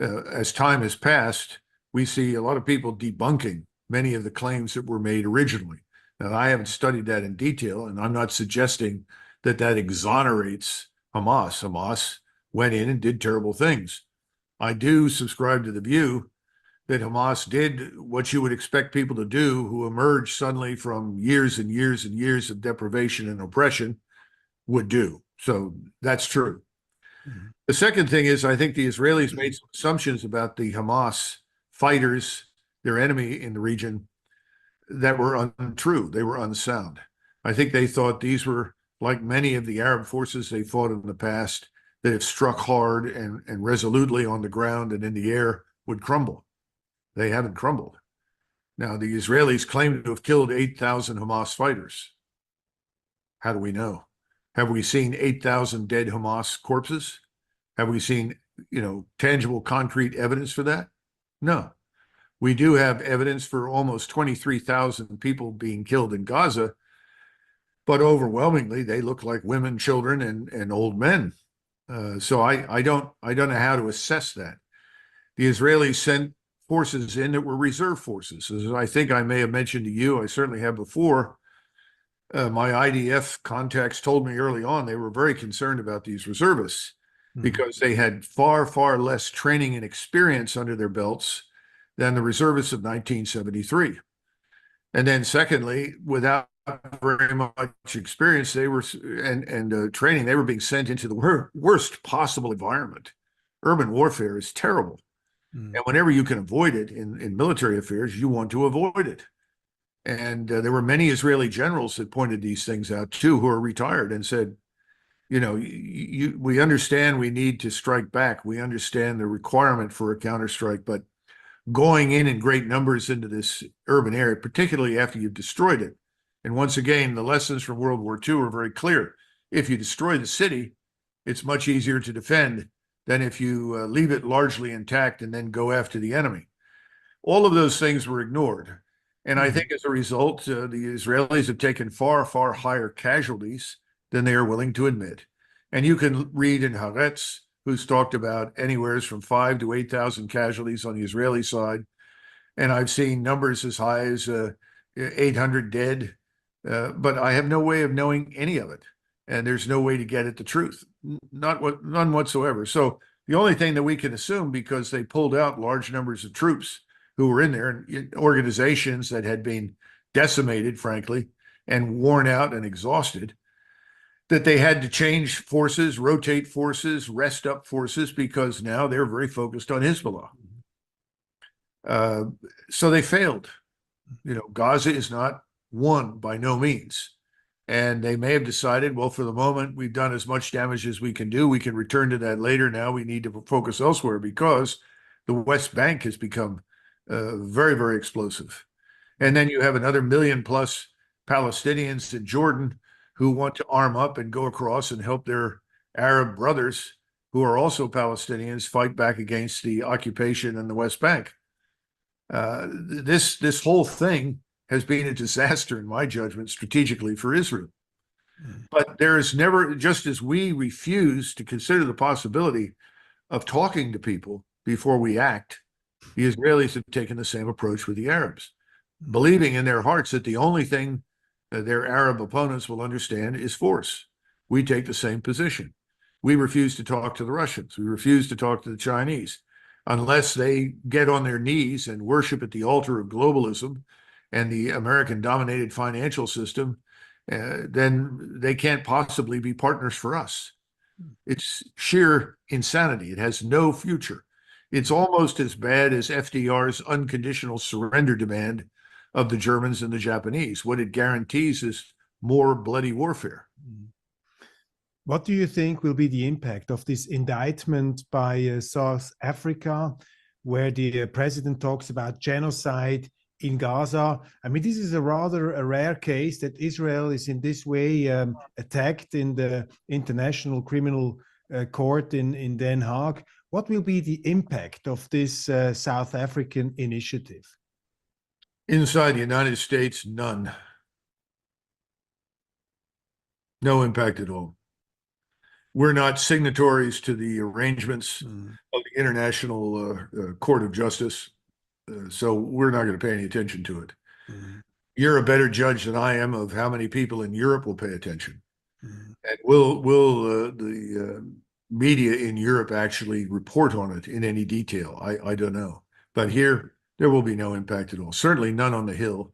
as time has passed, we see a lot of people debunking many of the claims that were made originally. Now, I haven't studied that in detail, and I'm not suggesting that exonerates Hamas. Hamas went in and did terrible things. I do subscribe to the view that Hamas did what you would expect people to do who emerged suddenly from years and years and years of deprivation and oppression would do. So that's true. Mm-hmm. The second thing is, I think the Israelis made some assumptions about the Hamas fighters, their enemy in the region, that were untrue. They were unsound. I think they thought these were like many of the Arab forces they fought in the past that have struck hard and resolutely on the ground and in the air would crumble. They haven't crumbled. Now, the Israelis claim to have killed 8,000 Hamas fighters. How do we know? Have we seen 8,000 dead Hamas corpses? Have we seen, tangible, concrete evidence for that? No. We do have evidence for almost 23,000 people being killed in Gaza, but overwhelmingly they look like women, children, and old men. So I don't know how to assess that. The Israelis sent forces in that were reserve forces. As I think I may have mentioned to you, I certainly have before, my IDF contacts told me early on they were very concerned about these reservists because they had far, far less training and experience under their belts than the reservists of 1973. And then secondly, without very much experience, they were and training, they were being sent into the worst possible environment. Urban warfare is terrible. And whenever you can avoid it in military affairs, you want to avoid it. And there were many Israeli generals that pointed these things out too, who are retired and said, we understand we need to strike back. We understand the requirement for a counterstrike, but going in great numbers into this urban area, particularly after you've destroyed it. And once again, the lessons from World War II are very clear. If you destroy the city, it's much easier to defend than if you leave it largely intact and then go after the enemy. All of those things were ignored. And I think as a result, the Israelis have taken far, far higher casualties than they are willing to admit. And you can read in Haaretz, who's talked about anywhere from 5,000 to 8,000 casualties on the Israeli side. And I've seen numbers as high as 800 dead, but I have no way of knowing any of it. And there's no way to get at the truth, none whatsoever. So the only thing that we can assume, because they pulled out large numbers of troops who were in there, and organizations that had been decimated, frankly, and worn out and exhausted, that they had to change forces, rotate forces, rest up forces, because now they're very focused on Hezbollah. So they failed. Gaza is not won by no means. And they may have decided, well, for the moment, we've done as much damage as we can do. We can return to that later. Now we need to focus elsewhere, because The West Bank has become very, very explosive. And then you have another million plus Palestinians in Jordan who want to arm up and go across and help their Arab brothers who are also Palestinians fight back against the occupation in the West Bank. This whole thing has been a disaster, in my judgment, strategically for Israel. But there is never, just as we refuse to consider the possibility of talking to people before we act, the Israelis have taken the same approach with the Arabs, believing in their hearts that the only thing their Arab opponents will understand is force. We take the same position. We refuse to talk to the Russians. We refuse to talk to the Chinese unless they get on their knees and worship at the altar of globalism and the American-dominated financial system. Then they can't possibly be partners for us. It's sheer insanity. It has no future. It's almost as bad as FDR's unconditional surrender demand of the Germans and the Japanese. What it guarantees is more bloody warfare. What do you think will be the impact of this indictment by South Africa, where the president talks about genocide in Gaza? I mean, this is a rare case that Israel is in this way attacked in the International Criminal Court in Den Haag. What will be the impact of this South African initiative? Inside the United States, none. No impact at all. We're not signatories to the arrangements of the International Court of Justice, so we're not going to pay any attention to it. You're a better judge than I am of how many people in Europe will pay attention. And will the media in Europe actually report on it in any detail? I don't know. But here, there will be no impact at all. Certainly none on the Hill,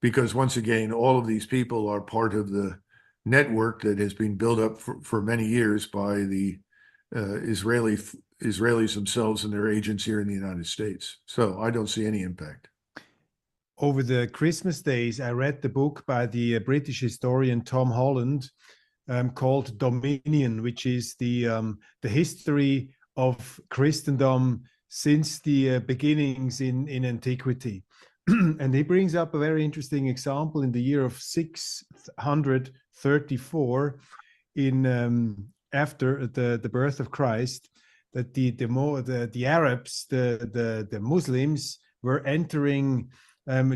because once again, all of these people are part of the network that has been built up for many years by the Israelis themselves and their agents here in the United States. So I don't see any impact. Over the Christmas days, I read the book by the British historian Tom Holland called Dominion, which is the history of Christendom since the beginnings in antiquity. And he brings up a very interesting example in the year of 634, after the birth of Christ, that the Arabs, the Muslims, were entering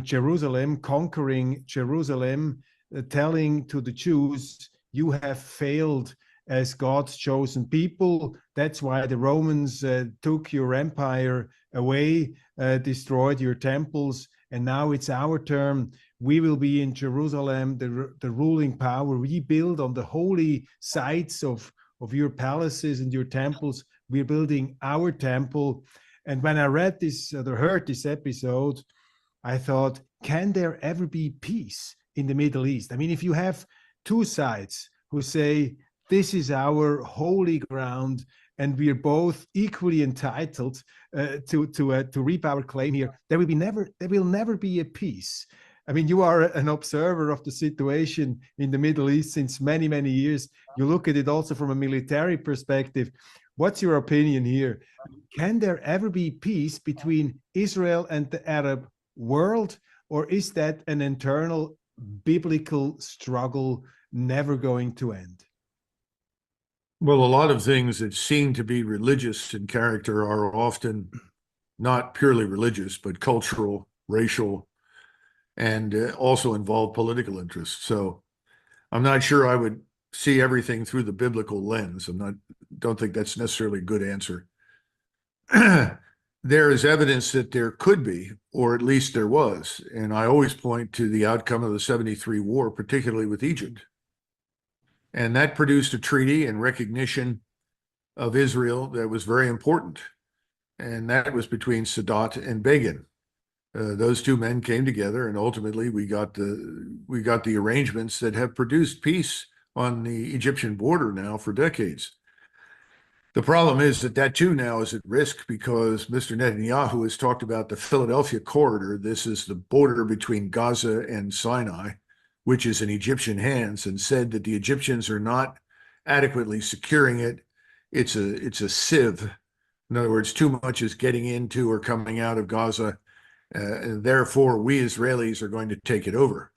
Jerusalem, conquering Jerusalem, telling to the Jews, "You have failed as God's chosen people. That's why the Romans took your empire away, destroyed your temples, and now it's our turn. We will be in Jerusalem, the ruling power. We build on the holy sites of your palaces and your temples. We're building our temple." And when I read this or heard this episode, I thought, can there ever be peace in the Middle East? I mean, if you have two sides who say, this is our holy ground, and we are both equally entitled to reap our claim here, there will never be a peace. I mean, you are an observer of the situation in the Middle East since many, many years. You look at it also from a military perspective. What's your opinion here? Can there ever be peace between Israel and the Arab world, or is that an internal biblical struggle never going to end? Well, a lot of things that seem to be religious in character are often not purely religious, but cultural, racial, and also involve political interests. So I'm not sure I would see everything through the biblical lens. Don't think that's necessarily a good answer. There is evidence that there could be, or at least there was, and I always point to the outcome of the 73 war, particularly with Egypt. And that produced a treaty and recognition of Israel that was very important. And that was between Sadat and Begin. Those two men came together, and ultimately we got the arrangements that have produced peace on the Egyptian border now for decades. The problem is that too now is at risk because Mr. Netanyahu has talked about the Philadelphia corridor. This is the border between Gaza and Sinai, which is in Egyptian hands, and said that the Egyptians are not adequately securing it. It's a sieve In other words, too much is getting into or coming out of Gaza, and therefore we Israelis are going to take it over.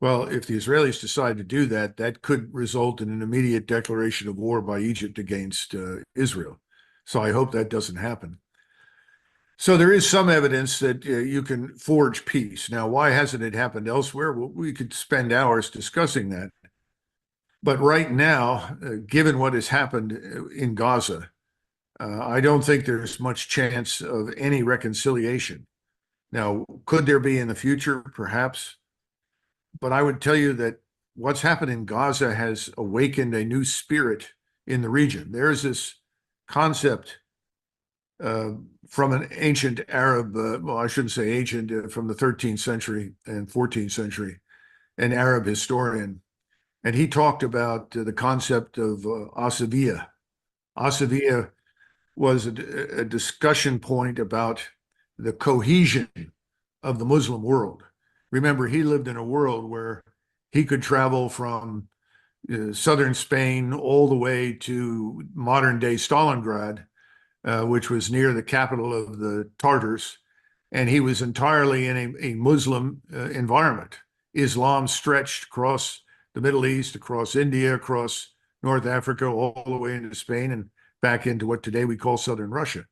Well, if the Israelis decide to do that, that could result in an immediate declaration of war by Egypt against Israel. So I hope that doesn't happen. So there is some evidence that you can forge peace. Now, why hasn't it happened elsewhere? Well, we could spend hours discussing that. But right now, given what has happened in Gaza, I don't think there's much chance of any reconciliation. Now, could there be in the future? Perhaps. But I would tell you that what's happened in Gaza has awakened a new spirit in the region. There's this concept from an ancient Arab, well, I shouldn't say ancient, from the 13th century and 14th century, an Arab historian. And he talked about the concept of Asaviyah. Asaviyah was a discussion point about the cohesion of the Muslim world. Remember, he lived in a world where he could travel from southern Spain all the way to modern day Stalingrad, which was near the capital of the Tartars. And he was entirely in a Muslim environment. Islam stretched across the Middle East, across India, across North Africa, all the way into Spain and back into what today we call southern Russia.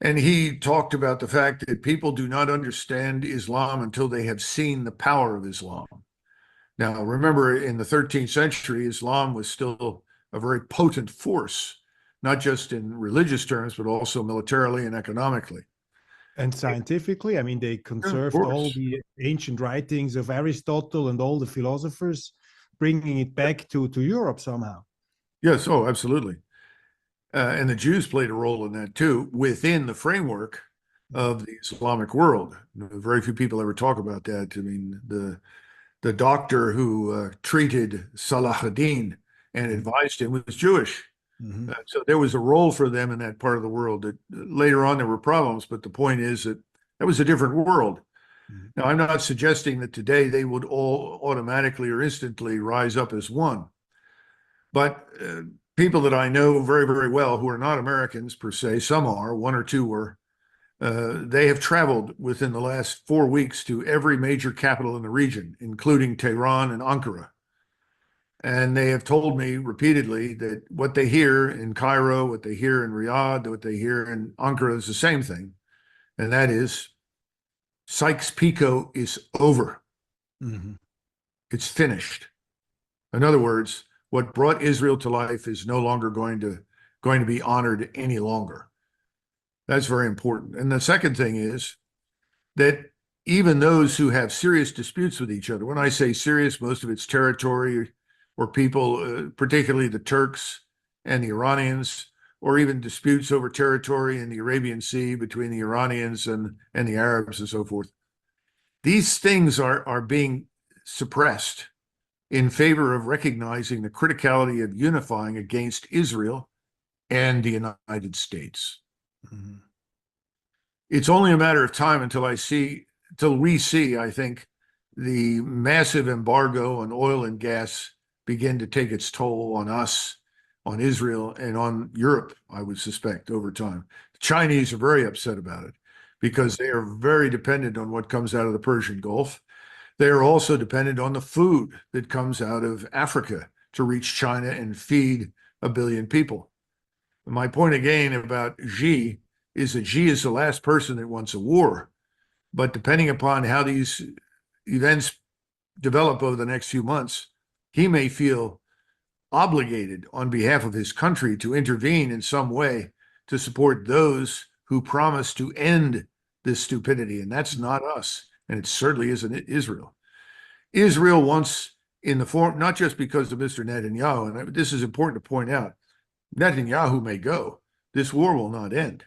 And he talked about the fact that people do not understand Islam until they have seen the power of Islam. Now, remember, in the 13th century, Islam was still a very potent force, not just in religious terms, but also militarily and economically. And scientifically, I mean, they conserved all the ancient writings of Aristotle and all the philosophers, bringing it back to Europe somehow. Yes, oh, absolutely. And the Jews played a role in that too, within the framework of the Islamic world. Very few people ever talk about that. I mean, the doctor who treated Salah ad-Din and advised him was Jewish. Mm-hmm. So there was a role for them in that part of the world. That later on there were problems, but the point is that that was a different world. Mm-hmm. Now, I'm not suggesting that today they would all automatically or instantly rise up as one, but people that I know very, very well who are not Americans per se, some are, one or two were, they have traveled within the last 4 weeks to every major capital in the region, including Tehran and Ankara. And they have told me repeatedly that what they hear in Cairo, what they hear in Riyadh, what they hear in Ankara is the same thing. And that is Sykes-Picot is over. Mm-hmm. It's finished. In other words, what brought Israel to life is no longer going to be honored any longer. That's very important. And the second thing is that even those who have serious disputes with each other, when I say serious, most of it's territory or people, particularly the Turks and the Iranians, or even disputes over territory in the Arabian Sea between the Iranians and the Arabs and so forth. These things are being suppressed in favor of recognizing the criticality of unifying against Israel and the United States. Mm-hmm. It's only a matter of time until we see, I think, the massive embargo on oil and gas begin to take its toll on us, on Israel, and on Europe, I would suspect, over time. The Chinese are very upset about it because they are very dependent on what comes out of the Persian Gulf. They are also dependent on the food that comes out of Africa to reach China and feed 1 billion people. My point again about Xi is that Xi is the last person that wants a war. But depending upon how these events develop over the next few months, he may feel obligated on behalf of his country to intervene in some way to support those who promise to end this stupidity. And that's not us. And it certainly isn't Israel. Israel wants, in the form, not just because of Mr. Netanyahu, and this is important to point out, Netanyahu may go. This war will not end.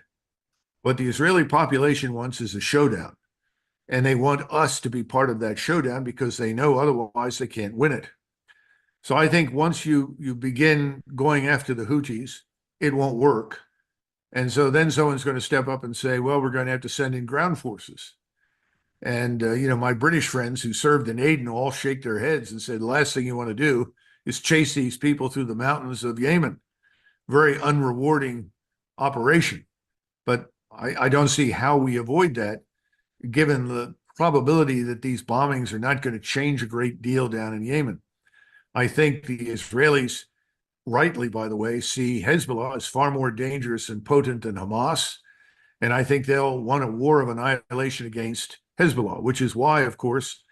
What the Israeli population wants is a showdown. And they want us to be part of that showdown because they know otherwise they can't win it. So I think once you begin going after the Houthis, it won't work. And so then someone's going to step up and say, well, we're going to have to send in ground forces. And, my British friends who served in Aden all shake their heads and say, the last thing you want to do is chase these people through the mountains of Yemen. Very unrewarding operation. But I don't see how we avoid that, given the probability that these bombings are not going to change a great deal down in Yemen. I think the Israelis, rightly, by the way, see Hezbollah as far more dangerous and potent than Hamas. And I think they'll want a war of annihilation against Hezbollah, which is why, of course,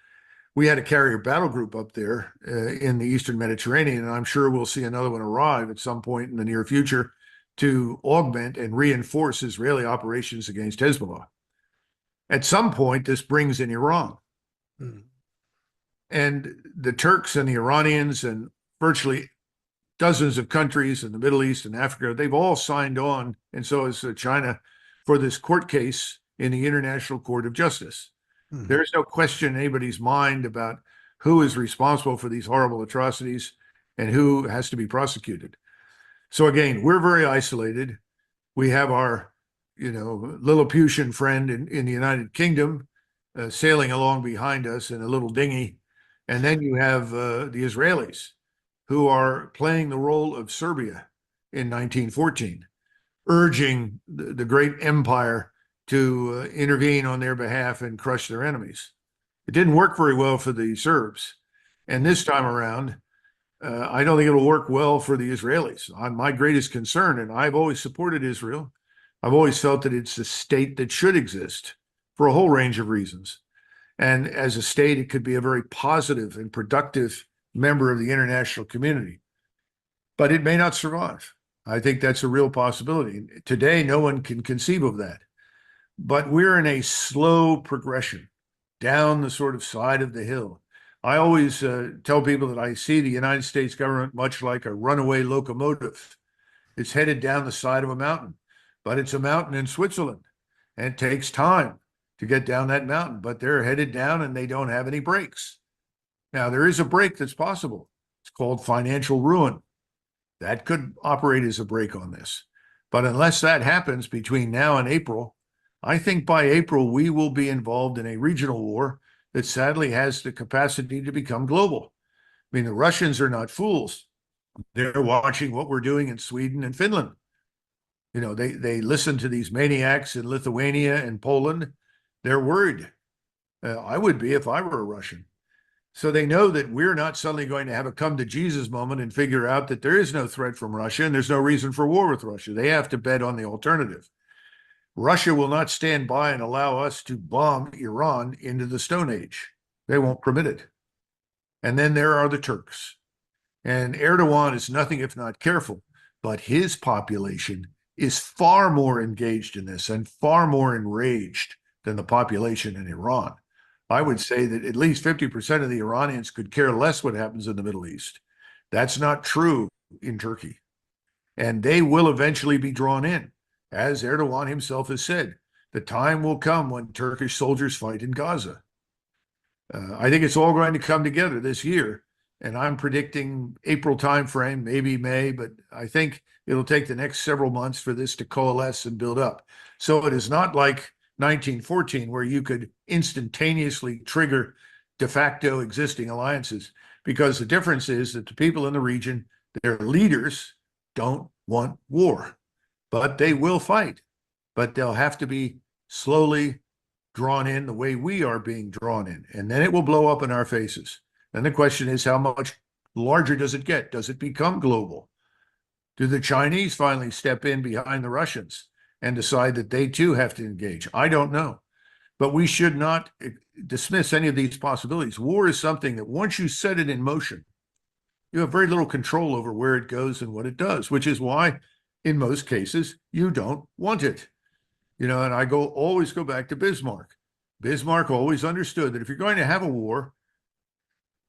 we had a carrier battle group up there in the Eastern Mediterranean, and I'm sure we'll see another one arrive at some point in the near future to augment and reinforce Israeli operations against Hezbollah. At some point, this brings in Iran. And the Turks and the Iranians and virtually dozens of countries in the Middle East and Africa, they've all signed on, and so has China, for this court case in the International Court of Justice. There's no question in anybody's mind about who is responsible for these horrible atrocities and who has to be prosecuted. So again, we're very isolated. We have our, Lilliputian friend in the United Kingdom sailing along behind us in a little dinghy. And then you have the Israelis, who are playing the role of Serbia in 1914, urging the great empire to intervene on their behalf and crush their enemies. It didn't work very well for the Serbs. And this time around, I don't think it'll work well for the Israelis. My greatest concern, and I've always supported Israel, I've always felt that it's a state that should exist for a whole range of reasons. And as a state, it could be a very positive and productive member of the international community. But it may not survive. I think that's a real possibility. Today, no one can conceive of that. But we're in a slow progression down the sort of side of the hill. I always tell people that I see the United States government much like a runaway locomotive. It's headed down the side of a mountain, but it's a mountain in Switzerland, and it takes time to get down that mountain, but they're headed down and they don't have any brakes. Now, there is a brake that's possible. It's called financial ruin. That could operate as a brake on this. But unless that happens between now and April, I think by April, we will be involved in a regional war that sadly has the capacity to become global. I mean, the Russians are not fools. They're watching what we're doing in Sweden and Finland. They listen to these maniacs in Lithuania and Poland. They're worried. I would be if I were a Russian. So they know that we're not suddenly going to have a come to Jesus moment and figure out that there is no threat from Russia and there's no reason for war with Russia. They have to bet on the alternative. Russia will not stand by and allow us to bomb Iran into the Stone Age. They won't permit it. And then there are the Turks. And Erdogan is nothing if not careful, but his population is far more engaged in this and far more enraged than the population in Iran. I would say that at least 50% of the Iranians could care less what happens in the Middle East. That's not true in Turkey. And they will eventually be drawn in. As Erdogan himself has said, the time will come when Turkish soldiers fight in Gaza. I think it's all going to come together this year, and I'm predicting April timeframe, maybe May, but I think it'll take the next several months for this to coalesce and build up. So it is not like 1914, where you could instantaneously trigger de facto existing alliances, because the difference is that the people in the region, their leaders, don't want war. But they will fight, but they'll have to be slowly drawn in the way we are being drawn in, and then it will blow up in our faces. And the question is, how much larger does it get? Does it become global? Do the Chinese finally step in behind the Russians and decide that they too have to engage? I don't know, but we should not dismiss any of these possibilities. War is something that once you set it in motion, you have very little control over where it goes and what it does, which is why in most cases, you don't want it. And I always go back to Bismarck. Bismarck always understood that if you're going to have a war,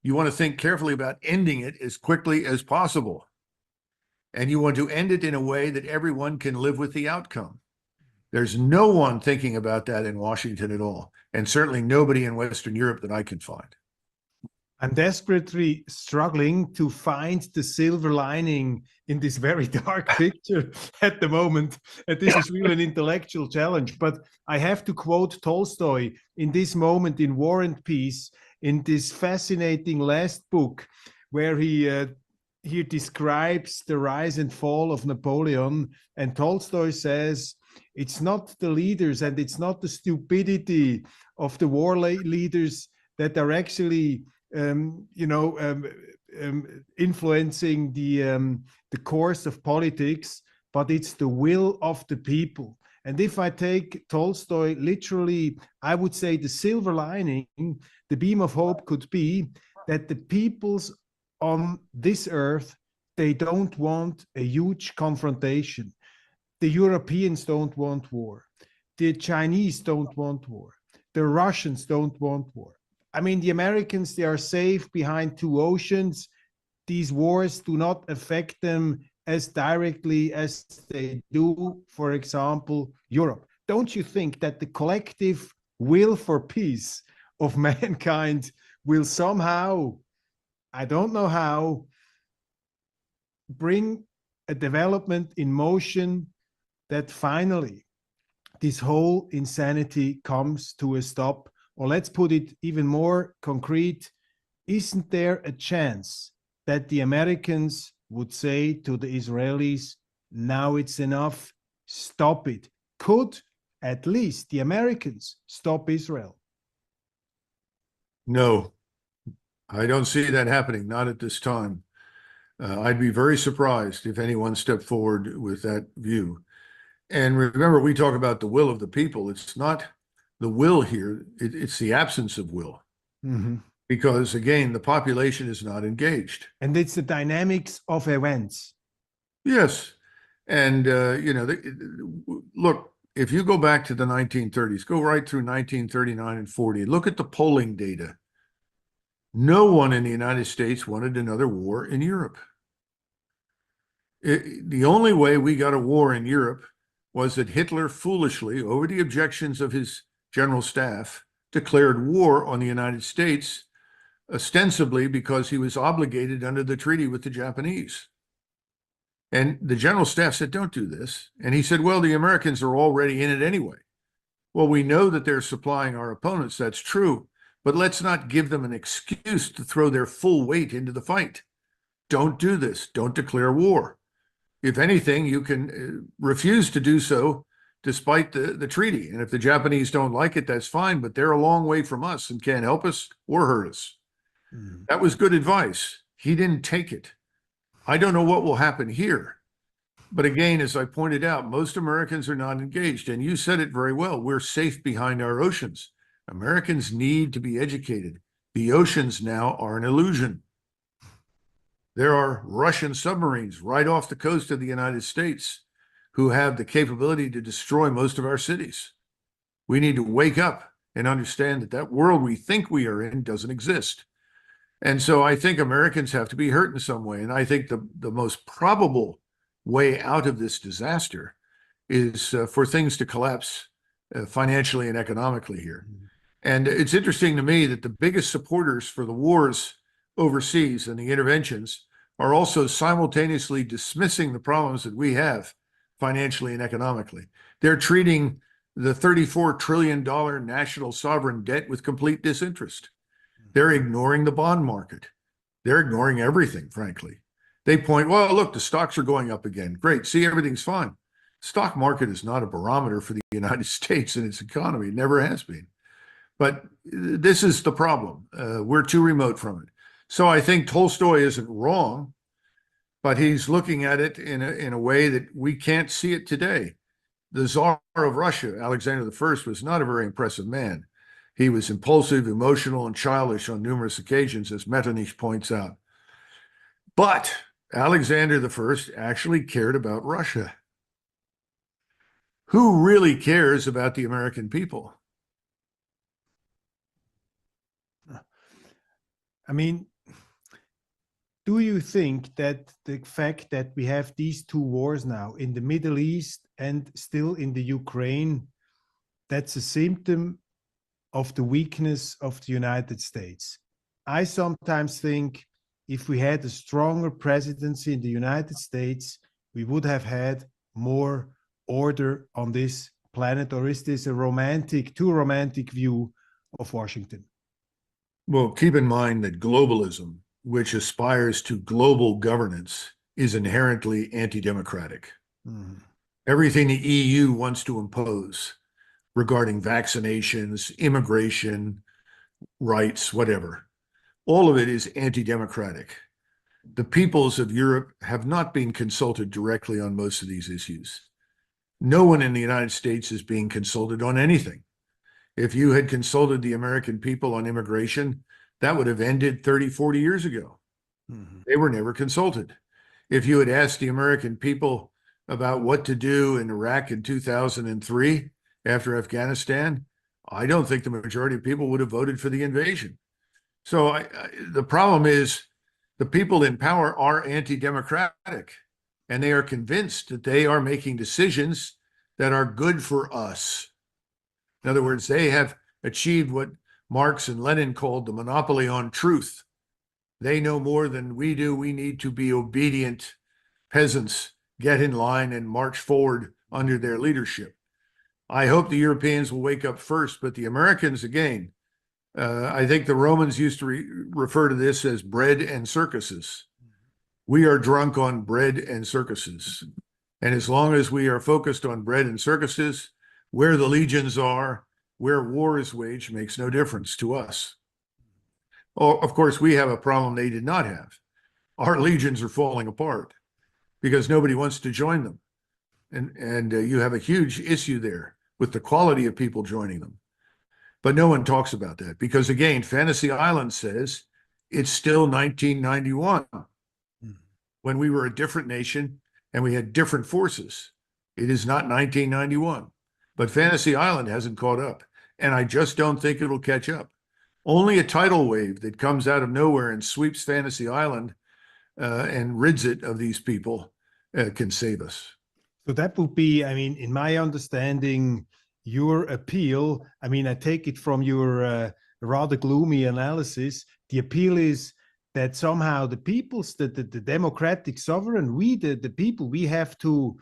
you want to think carefully about ending it as quickly as possible. And you want to end it in a way that everyone can live with the outcome. There's no one thinking about that in Washington at all, and certainly nobody in Western Europe that I can find. I'm desperately struggling to find the silver lining in this very dark picture at the moment. And this is really an intellectual challenge. But I have to quote Tolstoy in this moment in War and Peace, in this fascinating last book, where he here describes the rise and fall of Napoleon, and Tolstoy says it's not the leaders and it's not the stupidity of the war leaders that are actually, influencing the course of politics, but it's the will of the people. And if I take Tolstoy literally, I would say the silver lining, the beam of hope could be that the peoples on this earth, they don't want a huge confrontation. The Europeans don't want war. The Chinese don't want war. The Russians don't want war. I mean, the Americans, they are safe behind two oceans. These wars do not affect them as directly as they do, for example, Europe. Don't you think that the collective will for peace of mankind will somehow, I don't know how, bring a development in motion that finally this whole insanity comes to a stop? Or let's put it even more concrete, isn't there a chance that the Americans would say to the Israelis, now it's enough, stop it? Could at least the Americans stop Israel? No, I don't see that happening, not at this time. I'd be very surprised if anyone stepped forward with that view. And remember, we talk about the will of the people. It's not the will here, it's the absence of will. Mm-hmm. Because again, the population is not engaged. And it's the dynamics of events. Yes. And, look, if you go back to the 1930s, go right through 1939 and 40, look at the polling data. No one in the United States wanted another war in Europe. The only way we got a war in Europe was that Hitler foolishly, over the objections of his general staff, declared war on the United States, ostensibly because he was obligated under the treaty with the Japanese. And the general staff said, don't do this. And he said, well, the Americans are already in it anyway. Well, we know that they're supplying our opponents. That's true. But let's not give them an excuse to throw their full weight into the fight. Don't do this. Don't declare war. If anything, you can refuse to do so despite the treaty. And if the Japanese don't like it, that's fine, but they're a long way from us and can't help us or hurt us. Mm. That was good advice. He didn't take it. I don't know what will happen here. But again, as I pointed out, most Americans are not engaged. And you said it very well. We're safe behind our oceans. Americans need to be educated. The oceans now are an illusion. There are Russian submarines right off the coast of the United States who have the capability to destroy most of our cities. We need to wake up and understand that that world we think we are in doesn't exist. And so I think Americans have to be hurt in some way. And I think the most probable way out of this disaster is for things to collapse financially and economically here. And it's interesting to me that the biggest supporters for the wars overseas and the interventions are also simultaneously dismissing the problems that we have financially and economically. They're treating the $34 trillion national sovereign debt with complete disinterest. They're ignoring the bond market. They're ignoring everything, frankly. They point, well, look, the stocks are going up again. Great, see, everything's fine. Stock market is not a barometer for the United States and its economy. It never has been. But this is the problem. We're too remote from it. So I think Tolstoy isn't wrong, but he's looking at it in a way that we can't see it today. The Tsar of Russia, Alexander I, was not a very impressive man. He was impulsive, emotional, and childish on numerous occasions, as Metternich points out. But Alexander I actually cared about Russia. Who really cares about the American people? I mean, do you think that the fact that we have these two wars now in the Middle East and still in the Ukraine, that's a symptom of the weakness of the United States? I sometimes think if we had a stronger presidency in the United States, we would have had more order on this planet. Or is this a too romantic view of Washington? Well, keep in mind that globalism which aspires to global governance is inherently anti-democratic. Everything the EU wants to impose regarding vaccinations, immigration, rights, whatever, all of it is anti-democratic. The peoples of Europe have not been consulted directly on most of these issues. No one in the United States is being consulted on anything. If you had consulted the American people on immigration, that would have ended 30, 40 years ago. They were never consulted. If you had asked the American people about what to do in Iraq in 2003 after Afghanistan, I don't think the majority of people would have voted for the invasion. So the problem is the people in power are anti-democratic, and they are convinced that they are making decisions that are good for us. In other words, they have achieved what Marx and Lenin called the monopoly on truth. They know more than we do. We need to be obedient peasants, get in line and march forward under their leadership. I hope the Europeans will wake up first, but the Americans, again, I think the Romans used to refer to this as bread and circuses. We are drunk on bread and circuses. And as long as we are focused on bread and circuses, where the legions are, where war is waged, makes no difference to us. Oh, of course, we have a problem they did not have. Our legions are falling apart because nobody wants to join them. And you have a huge issue there with the quality of people joining them. But no one talks about that because, again, Fantasy Island says it's still 1991 when we were a different nation and we had different forces. It is not 1991. But Fantasy Island hasn't caught up. And I just don't think it'll catch up. Only a tidal wave that comes out of nowhere and sweeps Fantasy Island and rids it of these people can save us. So that would be, I mean, in my understanding, your appeal, I mean, I take it from your rather gloomy analysis, the appeal is that somehow the peoples, the democratic sovereign, we, the people, we have to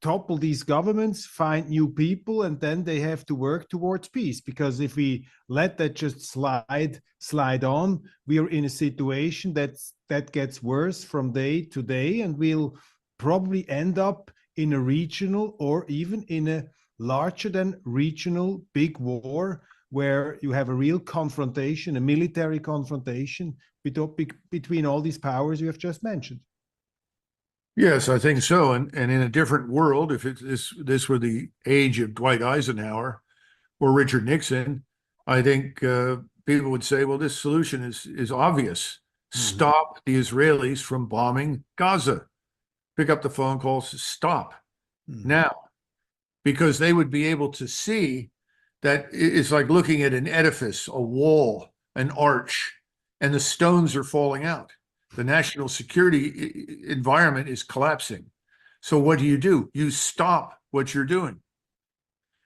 topple these governments, find new people, and then they have to work towards peace. Because if we let that just slide on, we are in a situation that gets worse from day to day, and we'll probably end up in a regional or even in a larger than regional big war where you have a real confrontation, a military confrontation between all these powers you have just mentioned. Yes, I think so. And in a different world, if this were the age of Dwight Eisenhower or Richard Nixon, I think people would say, well, this solution is obvious. Stop the Israelis from bombing Gaza. Pick up the phone calls, stop now. Because they would be able to see that it's like looking at an edifice, a wall, an arch, and the stones are falling out. The national security environment is collapsing. So what do? You stop what you're doing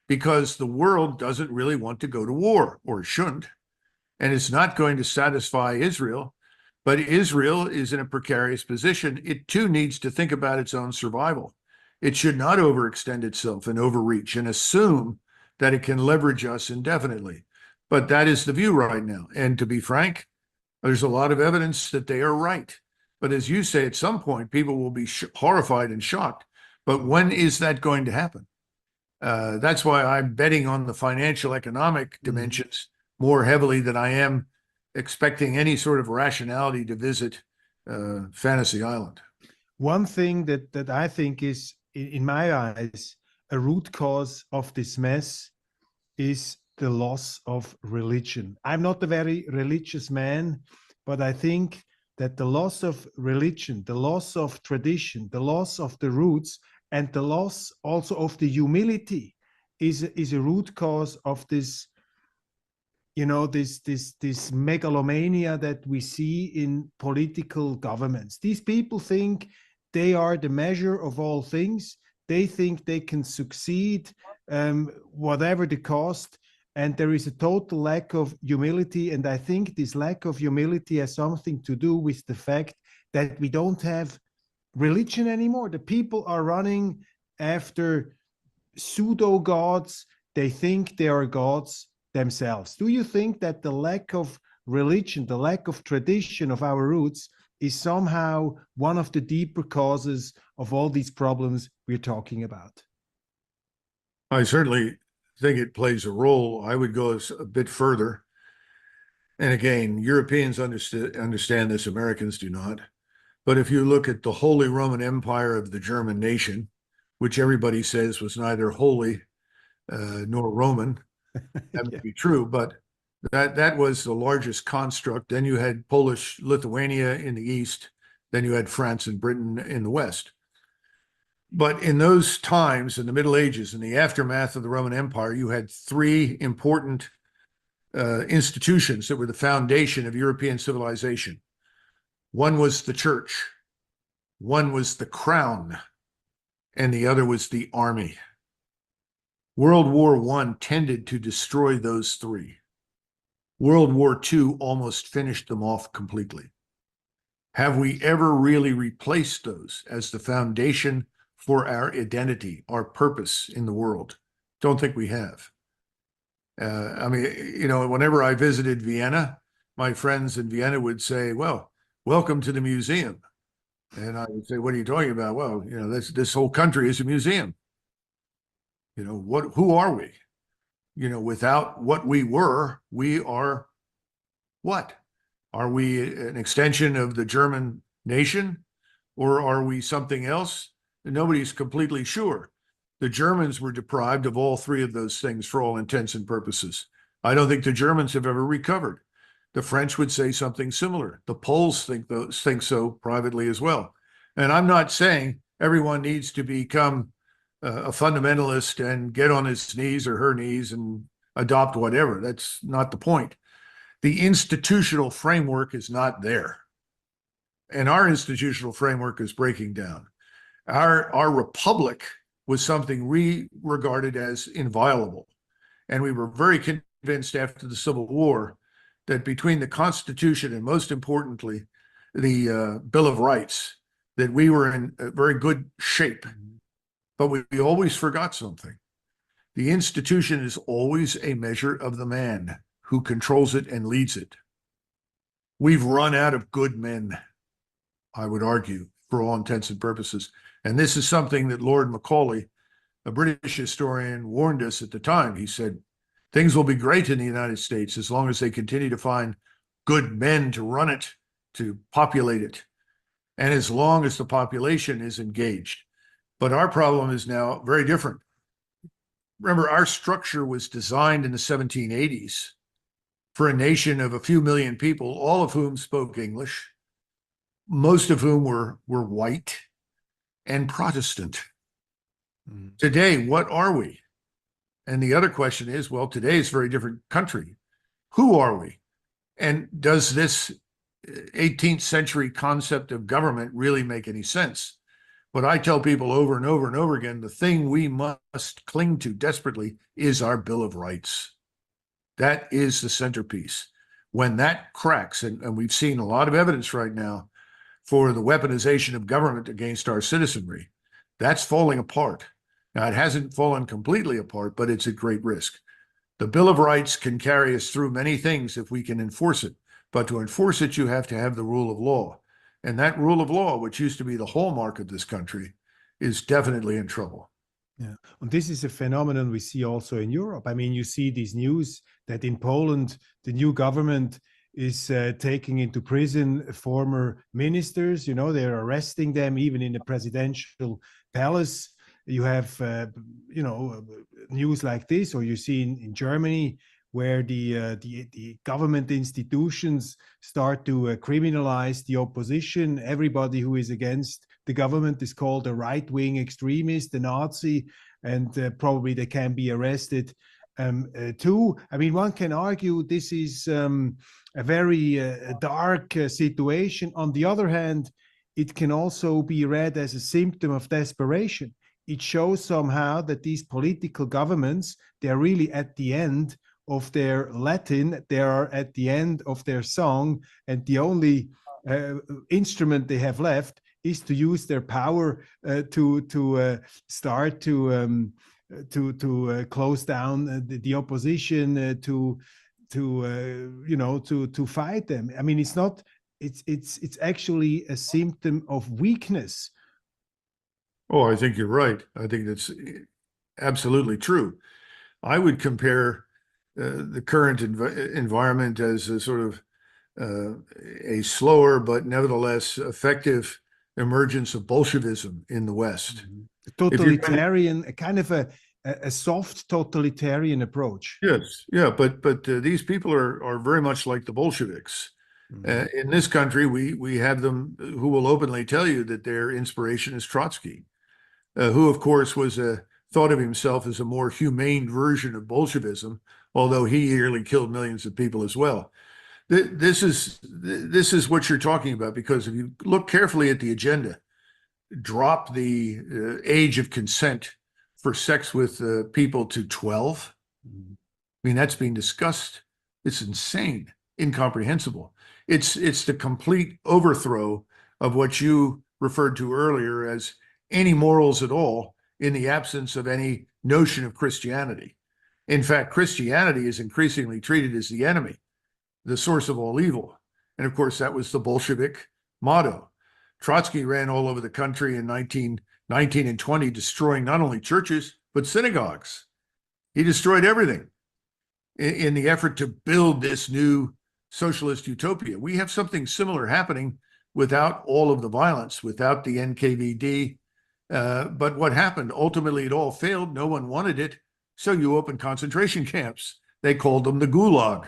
because the world doesn't really want to go to war, or shouldn't, and it's not going to satisfy Israel. But Israel is in a precarious position. It too needs to think about its own survival. It should not overextend itself and overreach and assume that it can leverage us indefinitely. But that is the view right now. And to be frank, there's a lot of evidence that they are right. But as you say, at some point, people will be horrified and shocked. But when is that going to happen? That's why I'm betting on the financial economic dimensions more heavily than I am expecting any sort of rationality to visit Fantasy Island. One thing that I think is, in my eyes, a root cause of this mess is the loss of religion. I'm not a very religious man, but I think that the loss of religion, the loss of tradition, the loss of the roots, and the loss also of the humility is a root cause of this, you know, this megalomania that we see in political governments. These people think they are the measure of all things. They think they can succeed, whatever the cost. And there is a total lack of humility. And I think this lack of humility has something to do with the fact that we don't have religion anymore. The people are running after pseudo gods. They think they are gods themselves. Do you think that the lack of religion, the lack of tradition of our roots is somehow one of the deeper causes of all these problems we're talking about. I certainly think it plays a role. I would go a bit further. And again, Europeans understand this, Americans do not. But if you look at the Holy Roman Empire of the German nation, which everybody says was neither holy nor Roman, that would be true, but that was the largest construct. Then you had Polish Lithuania in the east, then you had France and Britain in the west. But in those times, in the Middle Ages, in the aftermath of the Roman Empire, you had three important institutions that were the foundation of European civilization. One was the church, one was the crown, and the other was the army. World War I tended to destroy those three. World War II almost finished them off completely. Have we ever really replaced those as the foundation for our identity, our purpose in the world? Don't think we have. I mean, you know, whenever I visited Vienna, my friends in Vienna would say, well, welcome to the museum. And I would say, what are you talking about? Well, you know, this whole country is a museum. You know, who are we? You know, without what we were, we are what? Are we an extension of the German nation, or are we something else? And nobody's completely sure. The Germans were deprived of all three of those things for all intents and purposes. I don't think the Germans have ever recovered. The French would say something similar. The Poles think so privately as well. And I'm not saying everyone needs to become a fundamentalist and get on his knees or her knees and adopt whatever. That's not the point. The institutional framework is not there. And our institutional framework is breaking down. Our republic was something we regarded as inviolable. And we were very convinced after the Civil War that between the Constitution and, most importantly, the Bill of Rights, that we were in a very good shape. But we always forgot something. The institution is always a measure of the man who controls it and leads it. We've run out of good men, I would argue, for all intents and purposes. And this is something that Lord Macaulay, a British historian, warned us at the time. He said, things will be great in the United States as long as they continue to find good men to run it, to populate it, and as long as the population is engaged. But our problem is now very different. Remember, our structure was designed in the 1780s for a nation of a few million people, all of whom spoke English, most of whom were white and Protestant. Today, what are we? And the other question is, well, today is a very different country. Who are we? And does this 18th century concept of government really make any sense? But I tell people over and over and over again, the thing we must cling to desperately is our Bill of Rights. That is the centerpiece. When that cracks, and we've seen a lot of evidence right now for the weaponization of government against our citizenry, that's falling apart. Now, it hasn't fallen completely apart, but it's at great risk. The Bill of Rights can carry us through many things if we can enforce it. But to enforce it, you have to have the rule of law. And that rule of law, which used to be the hallmark of this country, is definitely in trouble. Yeah, and this is a phenomenon we see also in Europe. I mean, you see these news that in Poland, the new government is taking into prison former ministers. You know, they're arresting them even in the presidential palace. You have, you know, news like this, or you see in Germany, where the government institutions start to criminalize the opposition. Everybody who is against the government is called a right-wing extremist, a Nazi, and probably they can be arrested too. I mean, one can argue this is a very dark situation. On the other hand, it can also be read as a symptom of desperation. It shows somehow that these political governments, they're really at the end of their Latin, they are at the end of their song, and the only instrument they have left is to use their power to start to close down the opposition, to to fight them. I mean, it's not. It's actually a symptom of weakness. Oh, I think you're right. I think that's absolutely true. I would compare the current environment as a sort of a slower but nevertheless effective emergence of Bolshevism in the West. Totalitarian, a kind of a soft totalitarian approach. Yes, yeah, but these people are very much like the Bolsheviks. In this country, we have them who will openly tell you that their inspiration is Trotsky, who, of course, thought of himself as a more humane version of Bolshevism, although he nearly killed millions of people as well. This is what you're talking about, because if you look carefully at the agenda, drop the age of consent for sex with people to 12. I mean, that's being discussed. It's insane, incomprehensible. It's the complete overthrow of what you referred to earlier as any morals at all, in the absence of any notion of Christianity. In fact, Christianity is increasingly treated as the enemy, the source of all evil. And of course, that was the Bolshevik motto. Trotsky ran all over the country in 1919 and 20, destroying not only churches, but synagogues. He destroyed everything in the effort to build this new socialist utopia. We have something similar happening without all of the violence, without the NKVD. But what happened? Ultimately, it all failed. No one wanted it. So you open concentration camps. They called them the Gulag.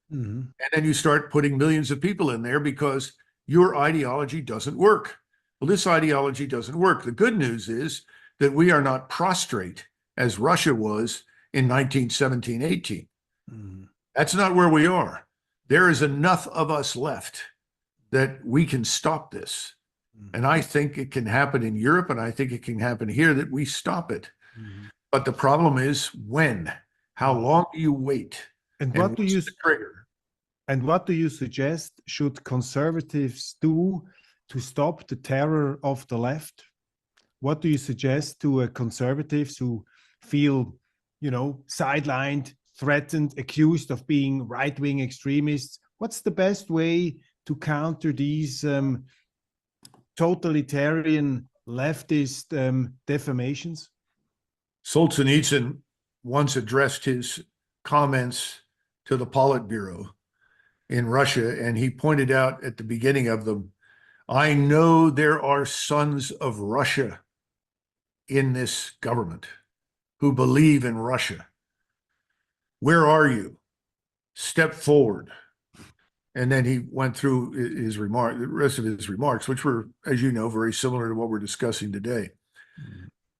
And then you start putting millions of people in there because your ideology doesn't work. Well, this ideology doesn't work. The good news is that we are not prostrate as Russia was in 1917-18. That's not where we are. There is enough of us left that we can stop this. And I think it can happen in Europe, and I think it can happen here, that we stop it. But the problem is when? How long do you wait? And what do you the trigger? And what do you suggest should conservatives do to stop the terror of the left? What do you suggest to conservatives who feel, sidelined, threatened, accused of being right-wing extremists? What's the best way to counter these totalitarian leftist defamations? Solzhenitsyn once addressed his comments to the Politburo in Russia, and he pointed out at the beginning of them, I know there are sons of Russia in this government who believe in Russia. Where are you? Step forward. And then he went through his the rest of his remarks, which were, as you know, very similar to what we're discussing today.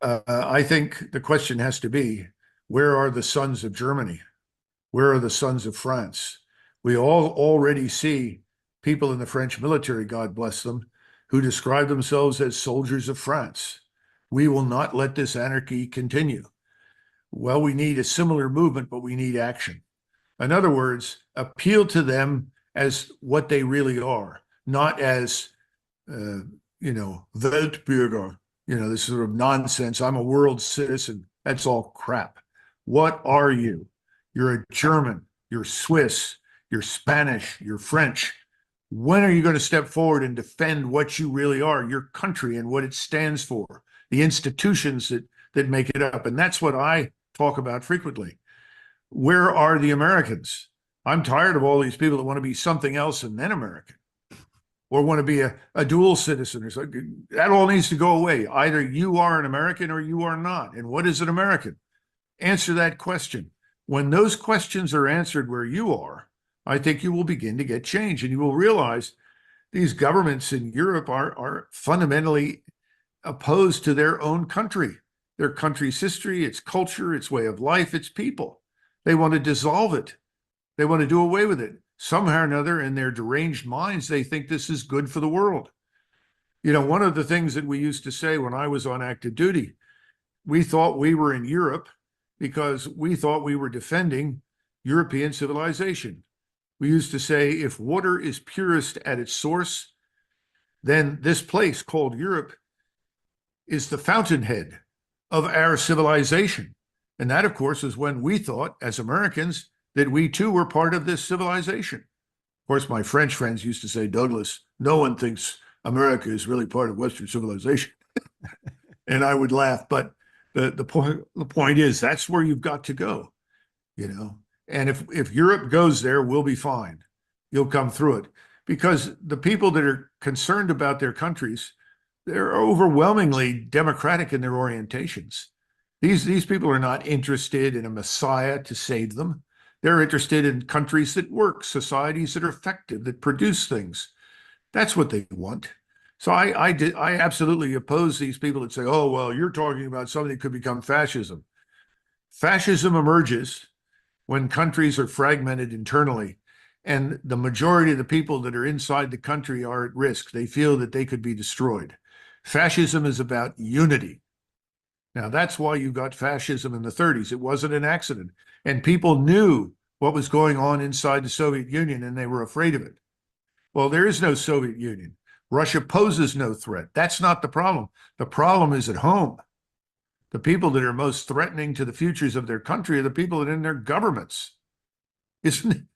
I think the question has to be, where are the sons of Germany? Where are the sons of France? We all already see people in the French military, God bless them, who describe themselves as soldiers of France. We will not let this anarchy continue. Well, we need a similar movement, but we need action. In other words, appeal to them as what they really are, not as, Weltbürger, this sort of nonsense. I'm a world citizen. That's all crap. What are you? You're a German, you're Swiss, you're Spanish, you're French. When are you going to step forward and defend what you really are, your country and what it stands for, the institutions that make it up? And that's what I talk about frequently. Where are the Americans? I'm tired of all these people that want to be something else and then American, or want to be a dual citizen or something. That all needs to go away. Either you are an American or you are not. And what is an American? Answer that question. When those questions are answered where you are, I think you will begin to get change, and you will realize these governments in Europe are fundamentally opposed to their own country, their country's history, its culture, its way of life, its people. They want to dissolve it. They want to do away with it. Somehow or another, in their deranged minds, they think this is good for the world. One of the things that we used to say when I was on active duty, we thought we were in Europe because we thought we were defending European civilization. We used to say, if water is purest at its source, then this place called Europe is the fountainhead of our civilization. And that, of course, is when we thought, as Americans, that we too were part of this civilization. Of course, my French friends used to say, Douglas, no one thinks America is really part of Western civilization. And I would laugh, but the point is that's where you've got to go, you know. And if Europe goes there, we'll be fine. You'll come through it. Because the people that are concerned about their countries, they're overwhelmingly democratic in their orientations. These people are not interested in a messiah to save them. They're interested in countries that work, societies that are effective, that produce things. That's what they want. So I absolutely oppose these people that say, oh, well, you're talking about something that could become fascism. Fascism emerges when countries are fragmented internally and the majority of the people that are inside the country are at risk. They feel that they could be destroyed. Fascism is about unity. Now, that's why you got fascism in the 30s. It wasn't an accident. And people knew what was going on inside the Soviet Union and they were afraid of it. Well, there is no Soviet Union. Russia poses no threat. That's not the problem. The problem is at home. The people that are most threatening to the futures of their country are the people that are in their governments. Isn't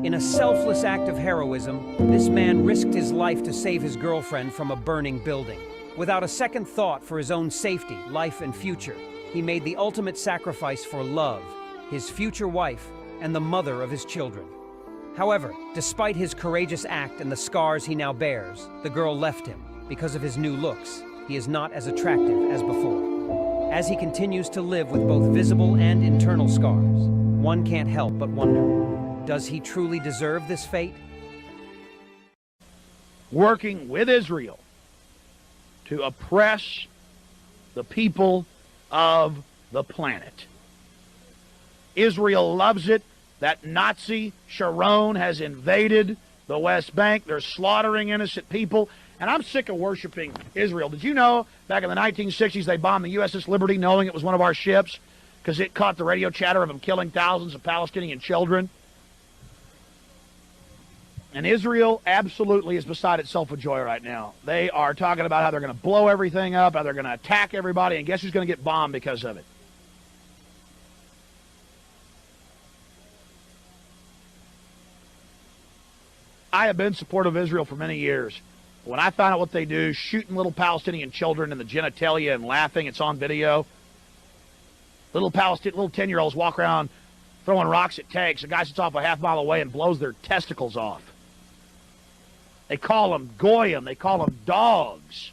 In a selfless act of heroism, this man risked his life to save his girlfriend from a burning building. Without a second thought for his own safety, life, and future, he made the ultimate sacrifice for love, his future wife, and the mother of his children. However, despite his courageous act and the scars he now bears, the girl left him. Because of his new looks, he is not as attractive as before. As he continues to live with both visible and internal scars, one can't help but wonder, does he truly deserve this fate? Working with Israel to oppress the people of the planet. Israel loves it. That Nazi Sharon has invaded the West Bank. They're slaughtering innocent people. And I'm sick of worshiping Israel. Did you know back in the 1960s they bombed the USS Liberty knowing it was one of our ships because it caught the radio chatter of them killing thousands of Palestinian children? And Israel absolutely is beside itself with joy right now. They are talking about how they're going to blow everything up, how they're going to attack everybody, and guess who's going to get bombed because of it? I have been supportive of Israel for many years. When I found out what they do, shooting little Palestinian children in the genitalia and laughing, it's on video. Little 10-year-olds walk around throwing rocks at tanks. A guy sits off a half mile away and blows their testicles off. They call them goyim. They call them dogs.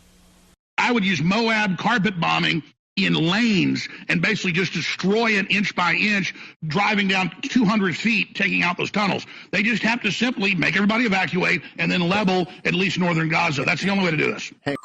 I would use Moab carpet bombing in lanes and basically just destroy it inch by inch, driving down 200 feet, taking out those tunnels. They just have to simply make everybody evacuate and then level at least northern Gaza. That's the only way to do this. Hey.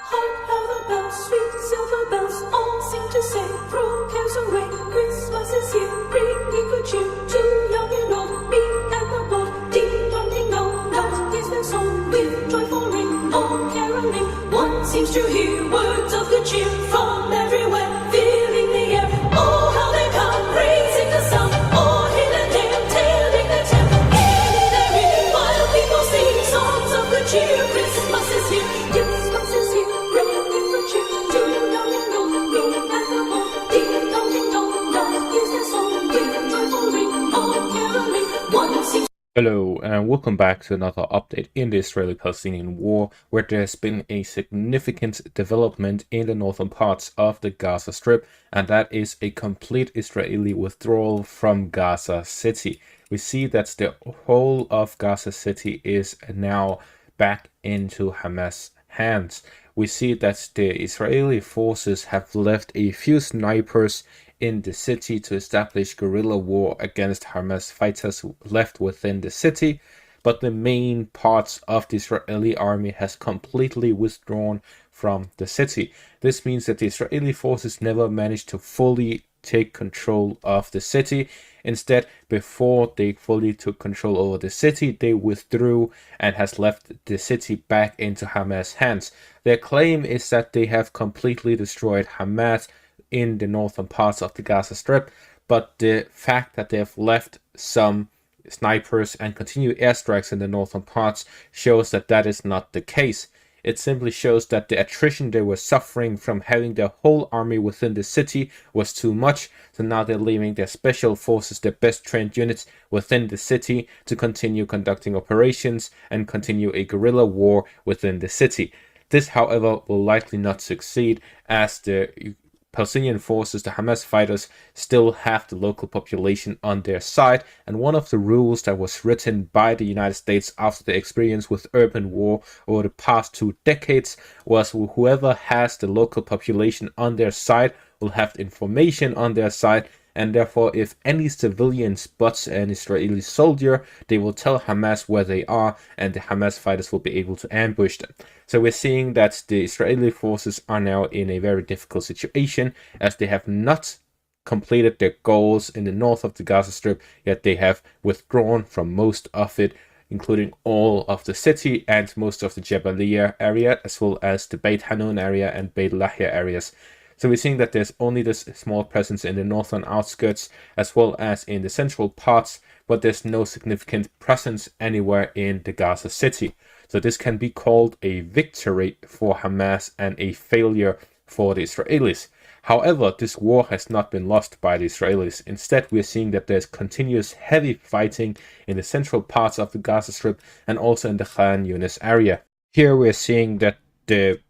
Hark how the bells, sweet silver bells, all seem to say, throw cares away, Christmas is here, bringing good cheer to young and old, me and the bold, ding dong ding dong, that is their song, with joyful ring, all caroling, one seems to hear words of good cheer from everywhere, filling the air, oh how they come, raising the sound, all in a dale, tailing the tale, in their ring, while people sing songs of good cheer, Christmas is here, Christmas is here, bringing good cheer to young and old, me and the bold, ding dong ding dong, that is their song, with joyful ring, all caroling, one seems. Hello and welcome back to another update in the Israeli-Palestinian war, where there's been a significant development in the northern parts of the Gaza Strip, and that is a complete Israeli withdrawal from Gaza City. We see that the whole of Gaza City is now back into Hamas' hands. We see that the Israeli forces have left a few snipers in the city to establish guerrilla war against Hamas fighters left within the city, but the main parts of the Israeli army has completely withdrawn from the city. This means that the Israeli forces never managed to fully take control of the city. Instead, before they fully took control over the city, they withdrew and has left the city back into Hamas' hands. Their claim is that they have completely destroyed Hamas in the northern parts of the Gaza Strip, but the fact that they have left some snipers and continue airstrikes in the northern parts shows that that is not the case. It simply shows that the attrition they were suffering from having their whole army within the city was too much. So now they're leaving their special forces, their best trained units within the city to continue conducting operations and continue a guerrilla war within the city. This, however, will likely not succeed, as the Palestinian forces, the Hamas fighters, still have the local population on their side. And one of the rules that was written by the United States after the experience with urban war over the past 2 decades was whoever has the local population on their side will have information on their side. And therefore, if any civilian spots an Israeli soldier, they will tell Hamas where they are, and the Hamas fighters will be able to ambush them. So we're seeing that the Israeli forces are now in a very difficult situation, as they have not completed their goals in the north of the Gaza Strip, yet they have withdrawn from most of it, including all of the city and most of the Jabaliyah area, as well as the Beit Hanun area and Beit Lahia areas. So we're seeing that there's only this small presence in the northern outskirts as well as in the central parts, but there's no significant presence anywhere in the Gaza city. So this can be called a victory for Hamas and a failure for the Israelis. However, this war has not been lost by the Israelis. Instead, we're seeing that there's continuous heavy fighting in the central parts of the Gaza Strip and also in the Khan Yunis area. Here we're seeing that the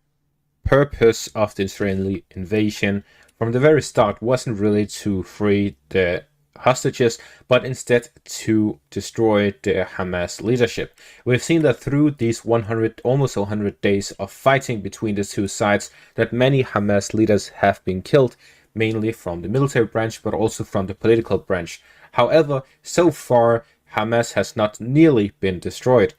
purpose of the Israeli invasion from the very start wasn't really to free the hostages, but instead to destroy the Hamas leadership. We've seen that through these almost 100 days of fighting between the two sides, that many Hamas leaders have been killed, mainly from the military branch, but also from the political branch. However, so far, Hamas has not nearly been destroyed.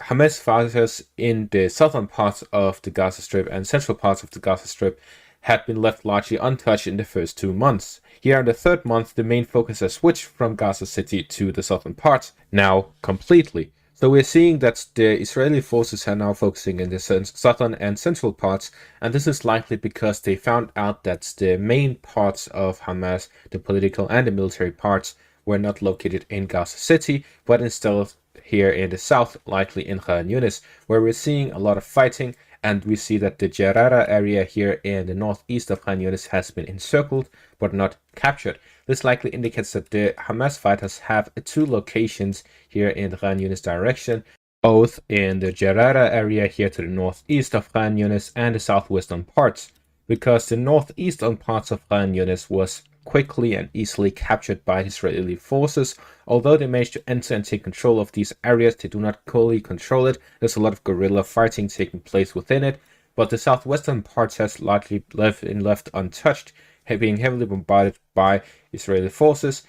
Hamas fighters in the southern parts of the Gaza Strip and central parts of the Gaza Strip had been left largely untouched in the first 2 months. Here in the third month, the main focus has switched from Gaza City to the southern parts, now completely. So we're seeing that the Israeli forces are now focusing in the southern and central parts, and this is likely because they found out that the main parts of Hamas, the political and the military parts, were not located in Gaza City, but instead here in the south, likely in Khan Yunis, where we're seeing a lot of fighting, and we see that the Jarara area here in the northeast of Khan Yunis has been encircled but not captured. This likely indicates that the Hamas fighters have 2 locations here in the Khan Yunis direction, both in the Jarara area here to the northeast of Khan Yunis and the southwestern parts, because the northeastern parts of Khan Yunis was quickly and easily captured by Israeli forces. Although they managed to enter and take control of these areas, they do not fully control it. There's a lot of guerrilla fighting taking place within it, but the southwestern parts has largely left untouched, being heavily bombarded by Israeli forces.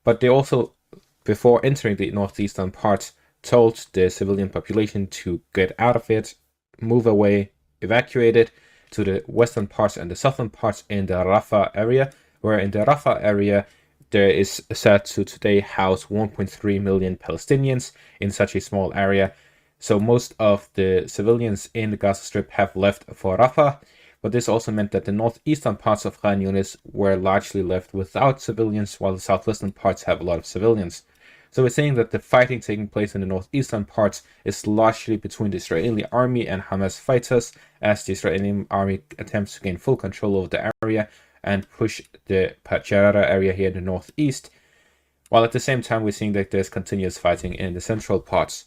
But they also, before entering the northeastern parts, told the civilian population to get out of it, move away, evacuate it to the western parts and the southern parts in the Rafah area, where in the Rafah area there is said to today house 1.3 million Palestinians in such a small area. So most of the civilians in the Gaza Strip have left for Rafah, but this also meant that the northeastern parts of Khan Yunis were largely left without civilians, while the southwestern parts have a lot of civilians. So we're saying that the fighting taking place in the northeastern parts is largely between the Israeli army and Hamas fighters, as the Israeli army attempts to gain full control over the area and push the Jarara area here in the northeast, while at the same time we're seeing that there's continuous fighting in the central parts.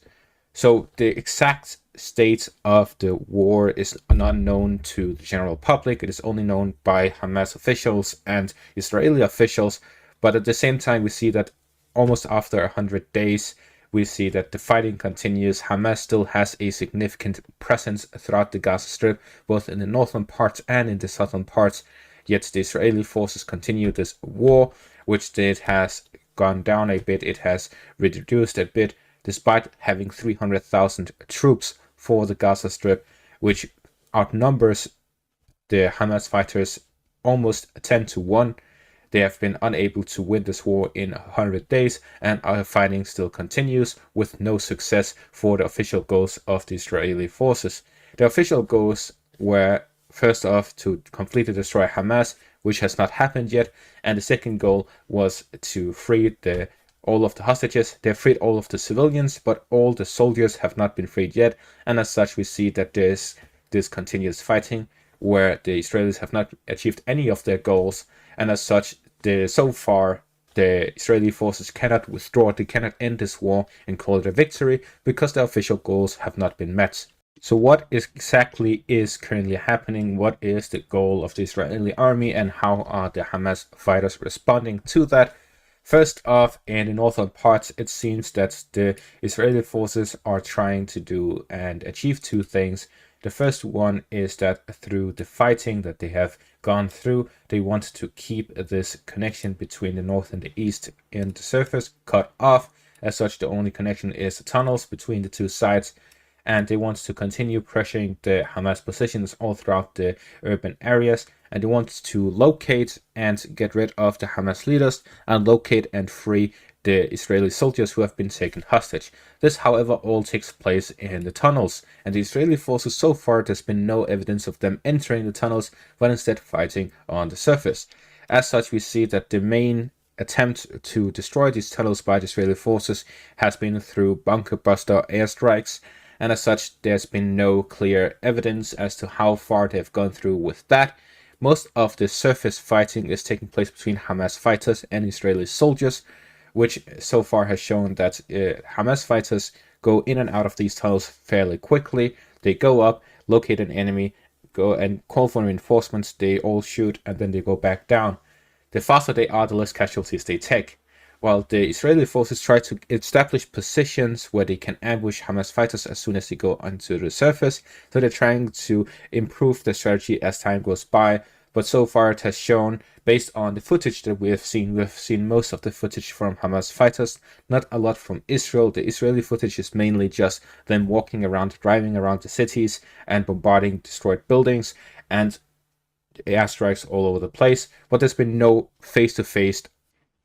So the exact state of the war is not known to the general public. It is only known by Hamas officials and Israeli officials, but at the same time we see that almost after 100 days, we see that the fighting continues. Hamas still has a significant presence throughout the Gaza Strip, both in the northern parts and in the southern parts. Yet the Israeli forces continue this war, which it has gone down a bit, it has reduced a bit, despite having 300,000 troops for the Gaza Strip, which outnumbers the Hamas fighters almost 10-1. They have been unable to win this war in 100 days, and our fighting still continues with no success for the official goals of the Israeli forces. The official goals were, first off, to completely destroy Hamas, which has not happened yet, and the second goal was to free the all of the hostages, they've freed all of the civilians, but all the soldiers have not been freed yet, and as such we see that there's this continuous fighting where the Israelis have not achieved any of their goals, and as such so far the Israeli forces cannot withdraw, they cannot end this war and call it a victory because the official goals have not been met. So what exactly is currently happening? What is the goal of the Israeli army, and how are the Hamas fighters responding to that? First off, in the northern parts, it seems that the Israeli forces are trying to do and achieve two things. The first one is that through the fighting that they have gone through, they want to keep this connection between the north and the east in the surface cut off. As such, the only connection is the tunnels between the two sides, and they want to continue pressuring the Hamas positions all throughout the urban areas, and they want to locate and get rid of the Hamas leaders and locate and free the Israeli soldiers who have been taken hostage. This, however, all takes place in the tunnels, and the Israeli forces so far, there's been no evidence of them entering the tunnels, but instead fighting on the surface. As such, we see that the main attempt to destroy these tunnels by the Israeli forces has been through bunker buster airstrikes, and as such, there's been no clear evidence as to how far they've gone through with that. Most of the surface fighting is taking place between Hamas fighters and Israeli soldiers, which so far has shown that Hamas fighters go in and out of these tunnels fairly quickly. They go up, locate an enemy, go and call for reinforcements, they all shoot, and then they go back down. The faster they are, the less casualties they take. While the Israeli forces try to establish positions where they can ambush Hamas fighters as soon as they go onto the surface, so they're trying to improve their strategy as time goes by. But so far it has shown, based on the footage that we've seen most of the footage from Hamas fighters, not a lot from Israel. The Israeli footage is mainly just them walking around, driving around the cities and bombarding destroyed buildings and airstrikes all over the place. But there's been no face-to-face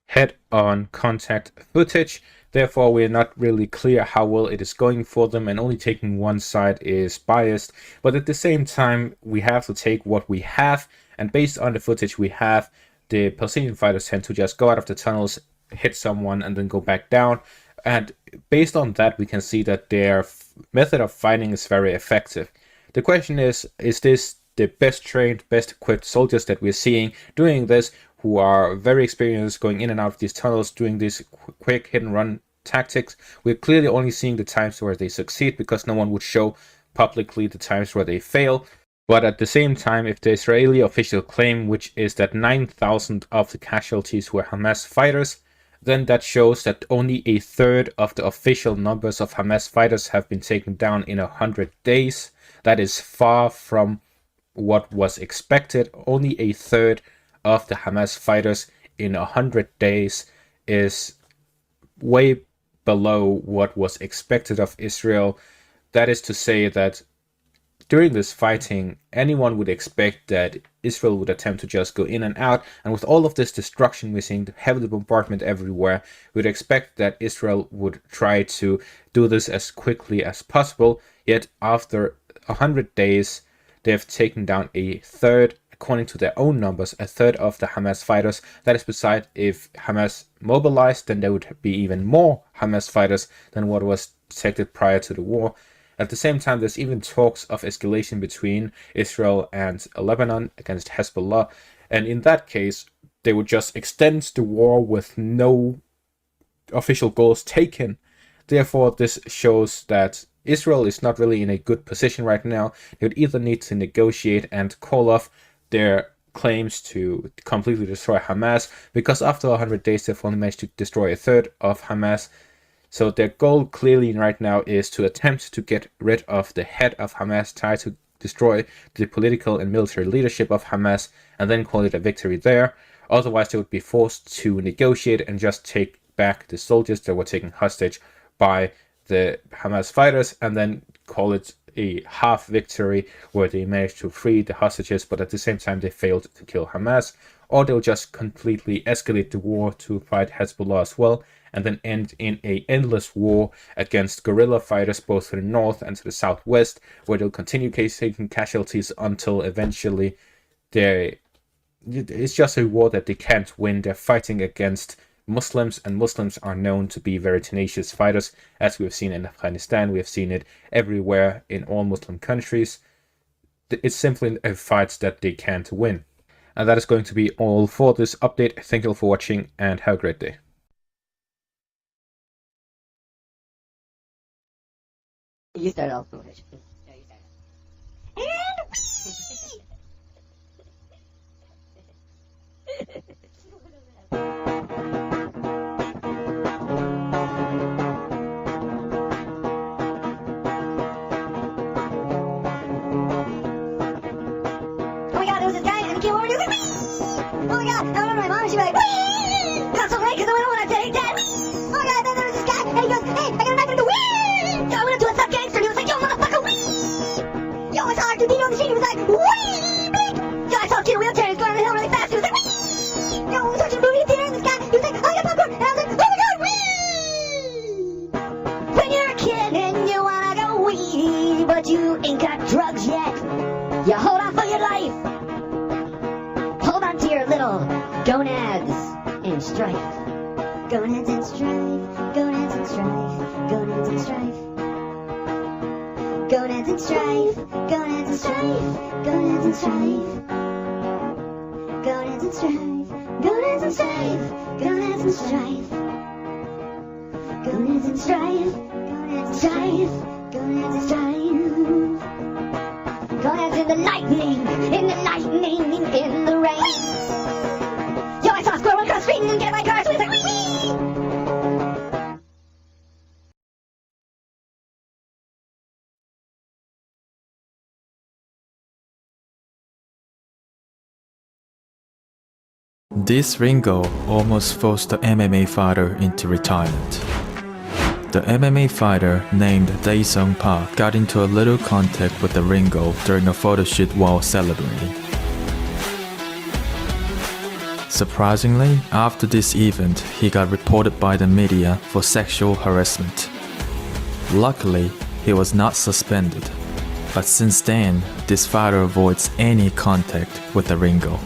head-on contact footage. Therefore, we're not really clear how well it is going for them, and only taking one side is biased. But at the same time, we have to take what we have, and based on the footage we have, the Palestinian fighters tend to just go out of the tunnels, hit someone, and then go back down. And based on that, we can see that their method of fighting is very effective. The question is this the best trained, best equipped soldiers that we're seeing doing this, who are very experienced going in and out of these tunnels, doing these quick hit and run tactics? We're clearly only seeing the times where they succeed, because no one would show publicly the times where they fail. But at the same time, if the Israeli official claim, which is that 9,000 of the casualties were Hamas fighters, then that shows that only a third of the official numbers of Hamas fighters have been taken down in 100 days. That is far from what was expected. Only a third of the Hamas fighters in 100 days is way below what was expected of Israel. That is to say that during this fighting, anyone would expect that Israel would attempt to just go in and out, and with all of this destruction, we're seeing heavy bombardment everywhere, we'd expect that Israel would try to do this as quickly as possible. Yet after 100 days, they've taken down a third, according to their own numbers, a third of the Hamas fighters. That is beside, if Hamas mobilized, then there would be even more Hamas fighters than what was detected prior to the war. At the same time, there's even talks of escalation between Israel and Lebanon against Hezbollah. And in that case, they would just extend the war with no official goals taken. Therefore, this shows that Israel is not really in a good position right now. They would either need to negotiate and call off their claims to completely destroy Hamas, because after 100 days, they've only managed to destroy a third of Hamas. So their goal clearly right now is to attempt to get rid of the head of Hamas, try to destroy the political and military leadership of Hamas, and then call it a victory there. Otherwise, they would be forced to negotiate and just take back the soldiers that were taken hostage by the Hamas fighters, and then call it a half victory where they managed to free the hostages, but at the same time they failed to kill Hamas. Or they'll just completely escalate the war to fight Hezbollah as well, and then end in a endless war against guerrilla fighters both to the north and to the southwest, where they'll continue taking casualties until eventually it's just a war that they can't win. They're fighting against Muslims, and Muslims are known to be very tenacious fighters, as we have seen in Afghanistan. We have seen it everywhere in all Muslim countries. It's simply a fight that they can't win. And that is going to be all for this update. Thank you all for watching, and have a great day. You start off, George. Oh my God, there was this guy and he came over and he was like, "Whee!" Oh my God, I remember my mom and she'd be like, "Whee!" Got so late because I went home and I said, "Hey Dad, whee!" Oh my God, then there was this guy and he goes, "Hey, I got a knife and a whee!" So I went up to a sub-gangster and he was like, "Yo, motherfucker, whee!" Yo, I saw R2D on the street, he was like, "Whee!" Blink. Yo, I saw a kid in a wheelchair, he was going down the hill really fast, he was like, "Whee!" Yo, we were watching a movie theater and this guy, he was like, "Oh, I got popcorn," and I was like, "Oh my God, whee!" When you're a kid and you wanna go wee, but you ain't got drugs yet, you hold on for your life. Hold on to your little gonads and strife. Gonads and strife, gonads and strife, gonads and strife. Gonads and strife, gonads and strife, gonads and strife. Gonads and strife, gonads and strife, gonads and strife. Gonads and strife, gonads and strife, gonads and strife. Gonads in the lightning, in the lightning, in the rain. Yo, I saw a squirrel run across the street and didn't get in my car, so he's like, "Wee wee!" This Ringo almost forced the MMA fighter into retirement. The MMA fighter named Daesung Park got into a little contact with the Ringo during a photo shoot while celebrating. Surprisingly, after this event, he got reported by the media for sexual harassment. Luckily, he was not suspended, but since then, this fighter avoids any contact with the Ringo.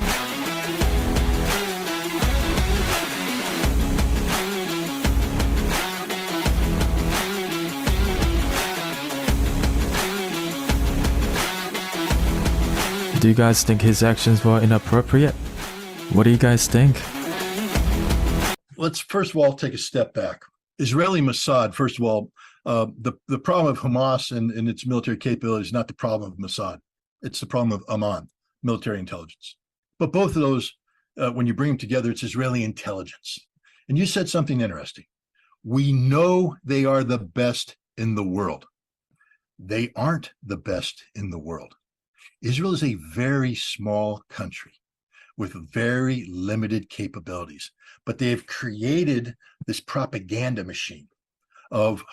Do you guys think his actions were inappropriate? What do you guys think? Let's first of all take a step back. Israeli Mossad, first of all, the problem of Hamas and its military capability is not the problem of Mossad. It's the problem of Amman, military intelligence. But both of those, when you bring them together, it's Israeli intelligence. And you said something interesting. We know they are the best in the world. They aren't the best in the world. Israel is a very small country with very limited capabilities, but they have created this propaganda machine of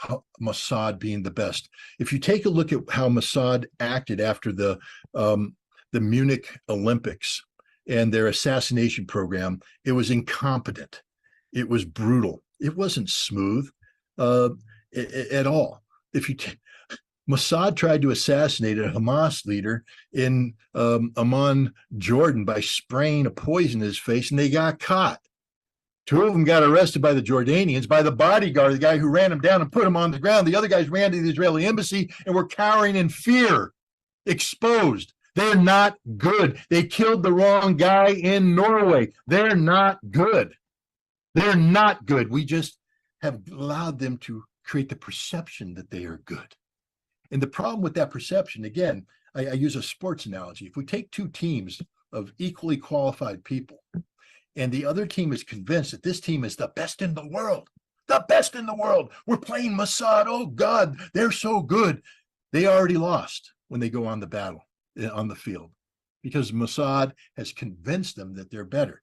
Mossad being the best. If you take a look at how Mossad acted after the Munich Olympics and their assassination program, it was incompetent. It was brutal. It wasn't smooth at all. If you Mossad tried to assassinate a Hamas leader in Amman, Jordan, by spraying a poison in his face, and they got caught. Two of them got arrested by the Jordanians, by the bodyguard, the guy who ran them down and put them on the ground. The other guys ran to the Israeli embassy and were cowering in fear, exposed. They're not good. They killed the wrong guy in Norway. They're not good. They're not good. We just have allowed them to create the perception that they are good. And the problem with that perception, again, I use a sports analogy. If we take two teams of equally qualified people, and the other team is convinced that this team is the best in the world, we're playing Mossad, oh God, they're so good. They already lost when they go on the field, because Mossad has convinced them that they're better.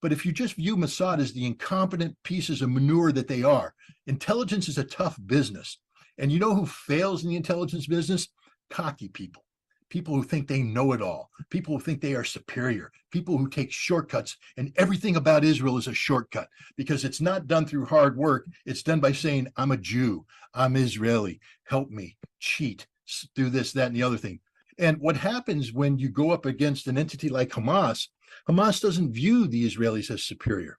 But if you just view Mossad as the incompetent pieces of manure that they are, intelligence is a tough business. And you know who fails in the intelligence business? Cocky people. People who think they know it all. People who think they are superior. People who take shortcuts. And everything about Israel is a shortcut because it's not done through hard work. It's done by saying, I'm a Jew. I'm Israeli. Help me. Cheat. Do this, that, and the other thing. And what happens when you go up against an entity like Hamas, Hamas doesn't view the Israelis as superior.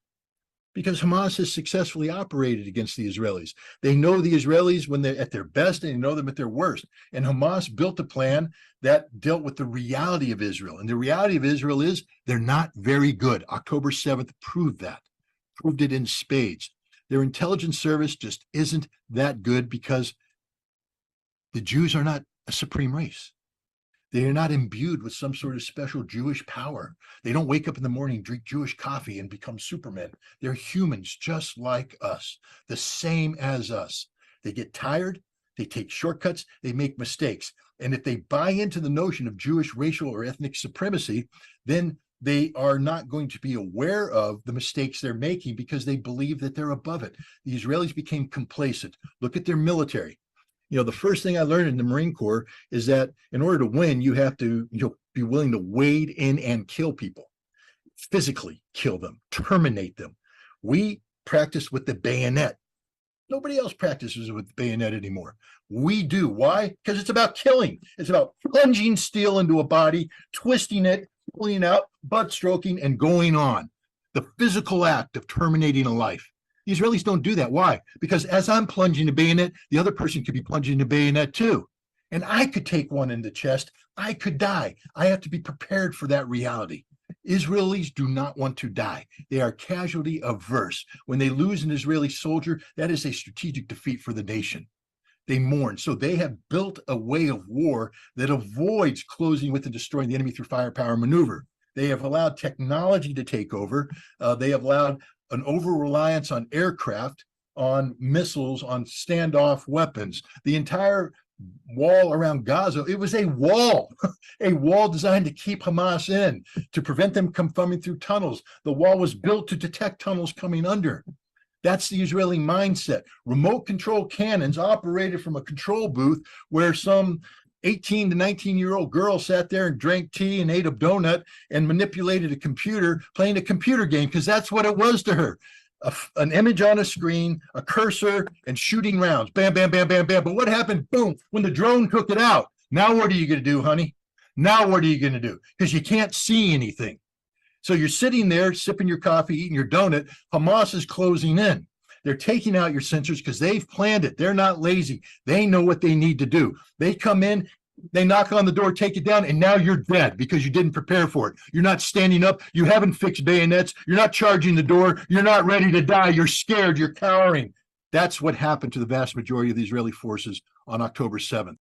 because Hamas has successfully operated against the Israelis. They know the Israelis when they're at their best, and they know them at their worst. And Hamas built a plan that dealt with the reality of Israel. And the reality of Israel is they're not very good. October 7th proved that, proved it in spades. Their intelligence service just isn't that good because the Jews are not a supreme race. They are not imbued with some sort of special Jewish power. They don't wake up in the morning, drink Jewish coffee, and become supermen. They're humans just like us, the same as us. They get tired, they take shortcuts, they make mistakes. And if they buy into the notion of Jewish racial or ethnic supremacy, then they are not going to be aware of the mistakes they're making because they believe that they're above it. The Israelis became complacent. Look at their military. You know, the first thing I learned in the Marine Corps is that in order to win, you have to be willing to wade in and kill people, physically kill them, terminate them. We practice with the bayonet. Nobody else practices with the bayonet anymore. We do. Why? Because it's about killing. It's about plunging steel into a body, twisting it, pulling out, butt stroking, and going on. The physical act of terminating a life. The Israelis don't do that. Why? Because as I'm plunging a bayonet, the other person could be plunging a bayonet too. And I could take one in the chest. I could die. I have to be prepared for that reality. Israelis do not want to die. They are casualty averse. When they lose an Israeli soldier, that is a strategic defeat for the nation. They mourn. So they have built a way of war that avoids closing with and destroying the enemy through firepower maneuver. They have allowed technology to take over. They have allowed an over-reliance on aircraft, on missiles, on standoff weapons. The entire wall around Gaza, it was a wall designed to keep Hamas in, to prevent them from coming through tunnels. The wall was built to detect tunnels coming under. That's the Israeli mindset. Remote control cannons operated from a control booth where some 18 to 19-year-old girl sat there and drank tea and ate a donut and manipulated a computer, playing a computer game, because that's what it was to her. An image on a screen, a cursor, and shooting rounds. Bam, bam, bam, bam, bam. But what happened? Boom. When the drone took it out. Now what are you going to do, honey? Now what are you going to do? Because you can't see anything. So you're sitting there, sipping your coffee, eating your donut. Hamas is closing in. They're taking out your sensors because they've planned it. They're not lazy. They know what they need to do. They come in, they knock on the door, take it down, and now you're dead because you didn't prepare for it. You're not standing up. You haven't fixed bayonets. You're not charging the door. You're not ready to die. You're scared. You're cowering. That's what happened to the vast majority of the Israeli forces on October 7th.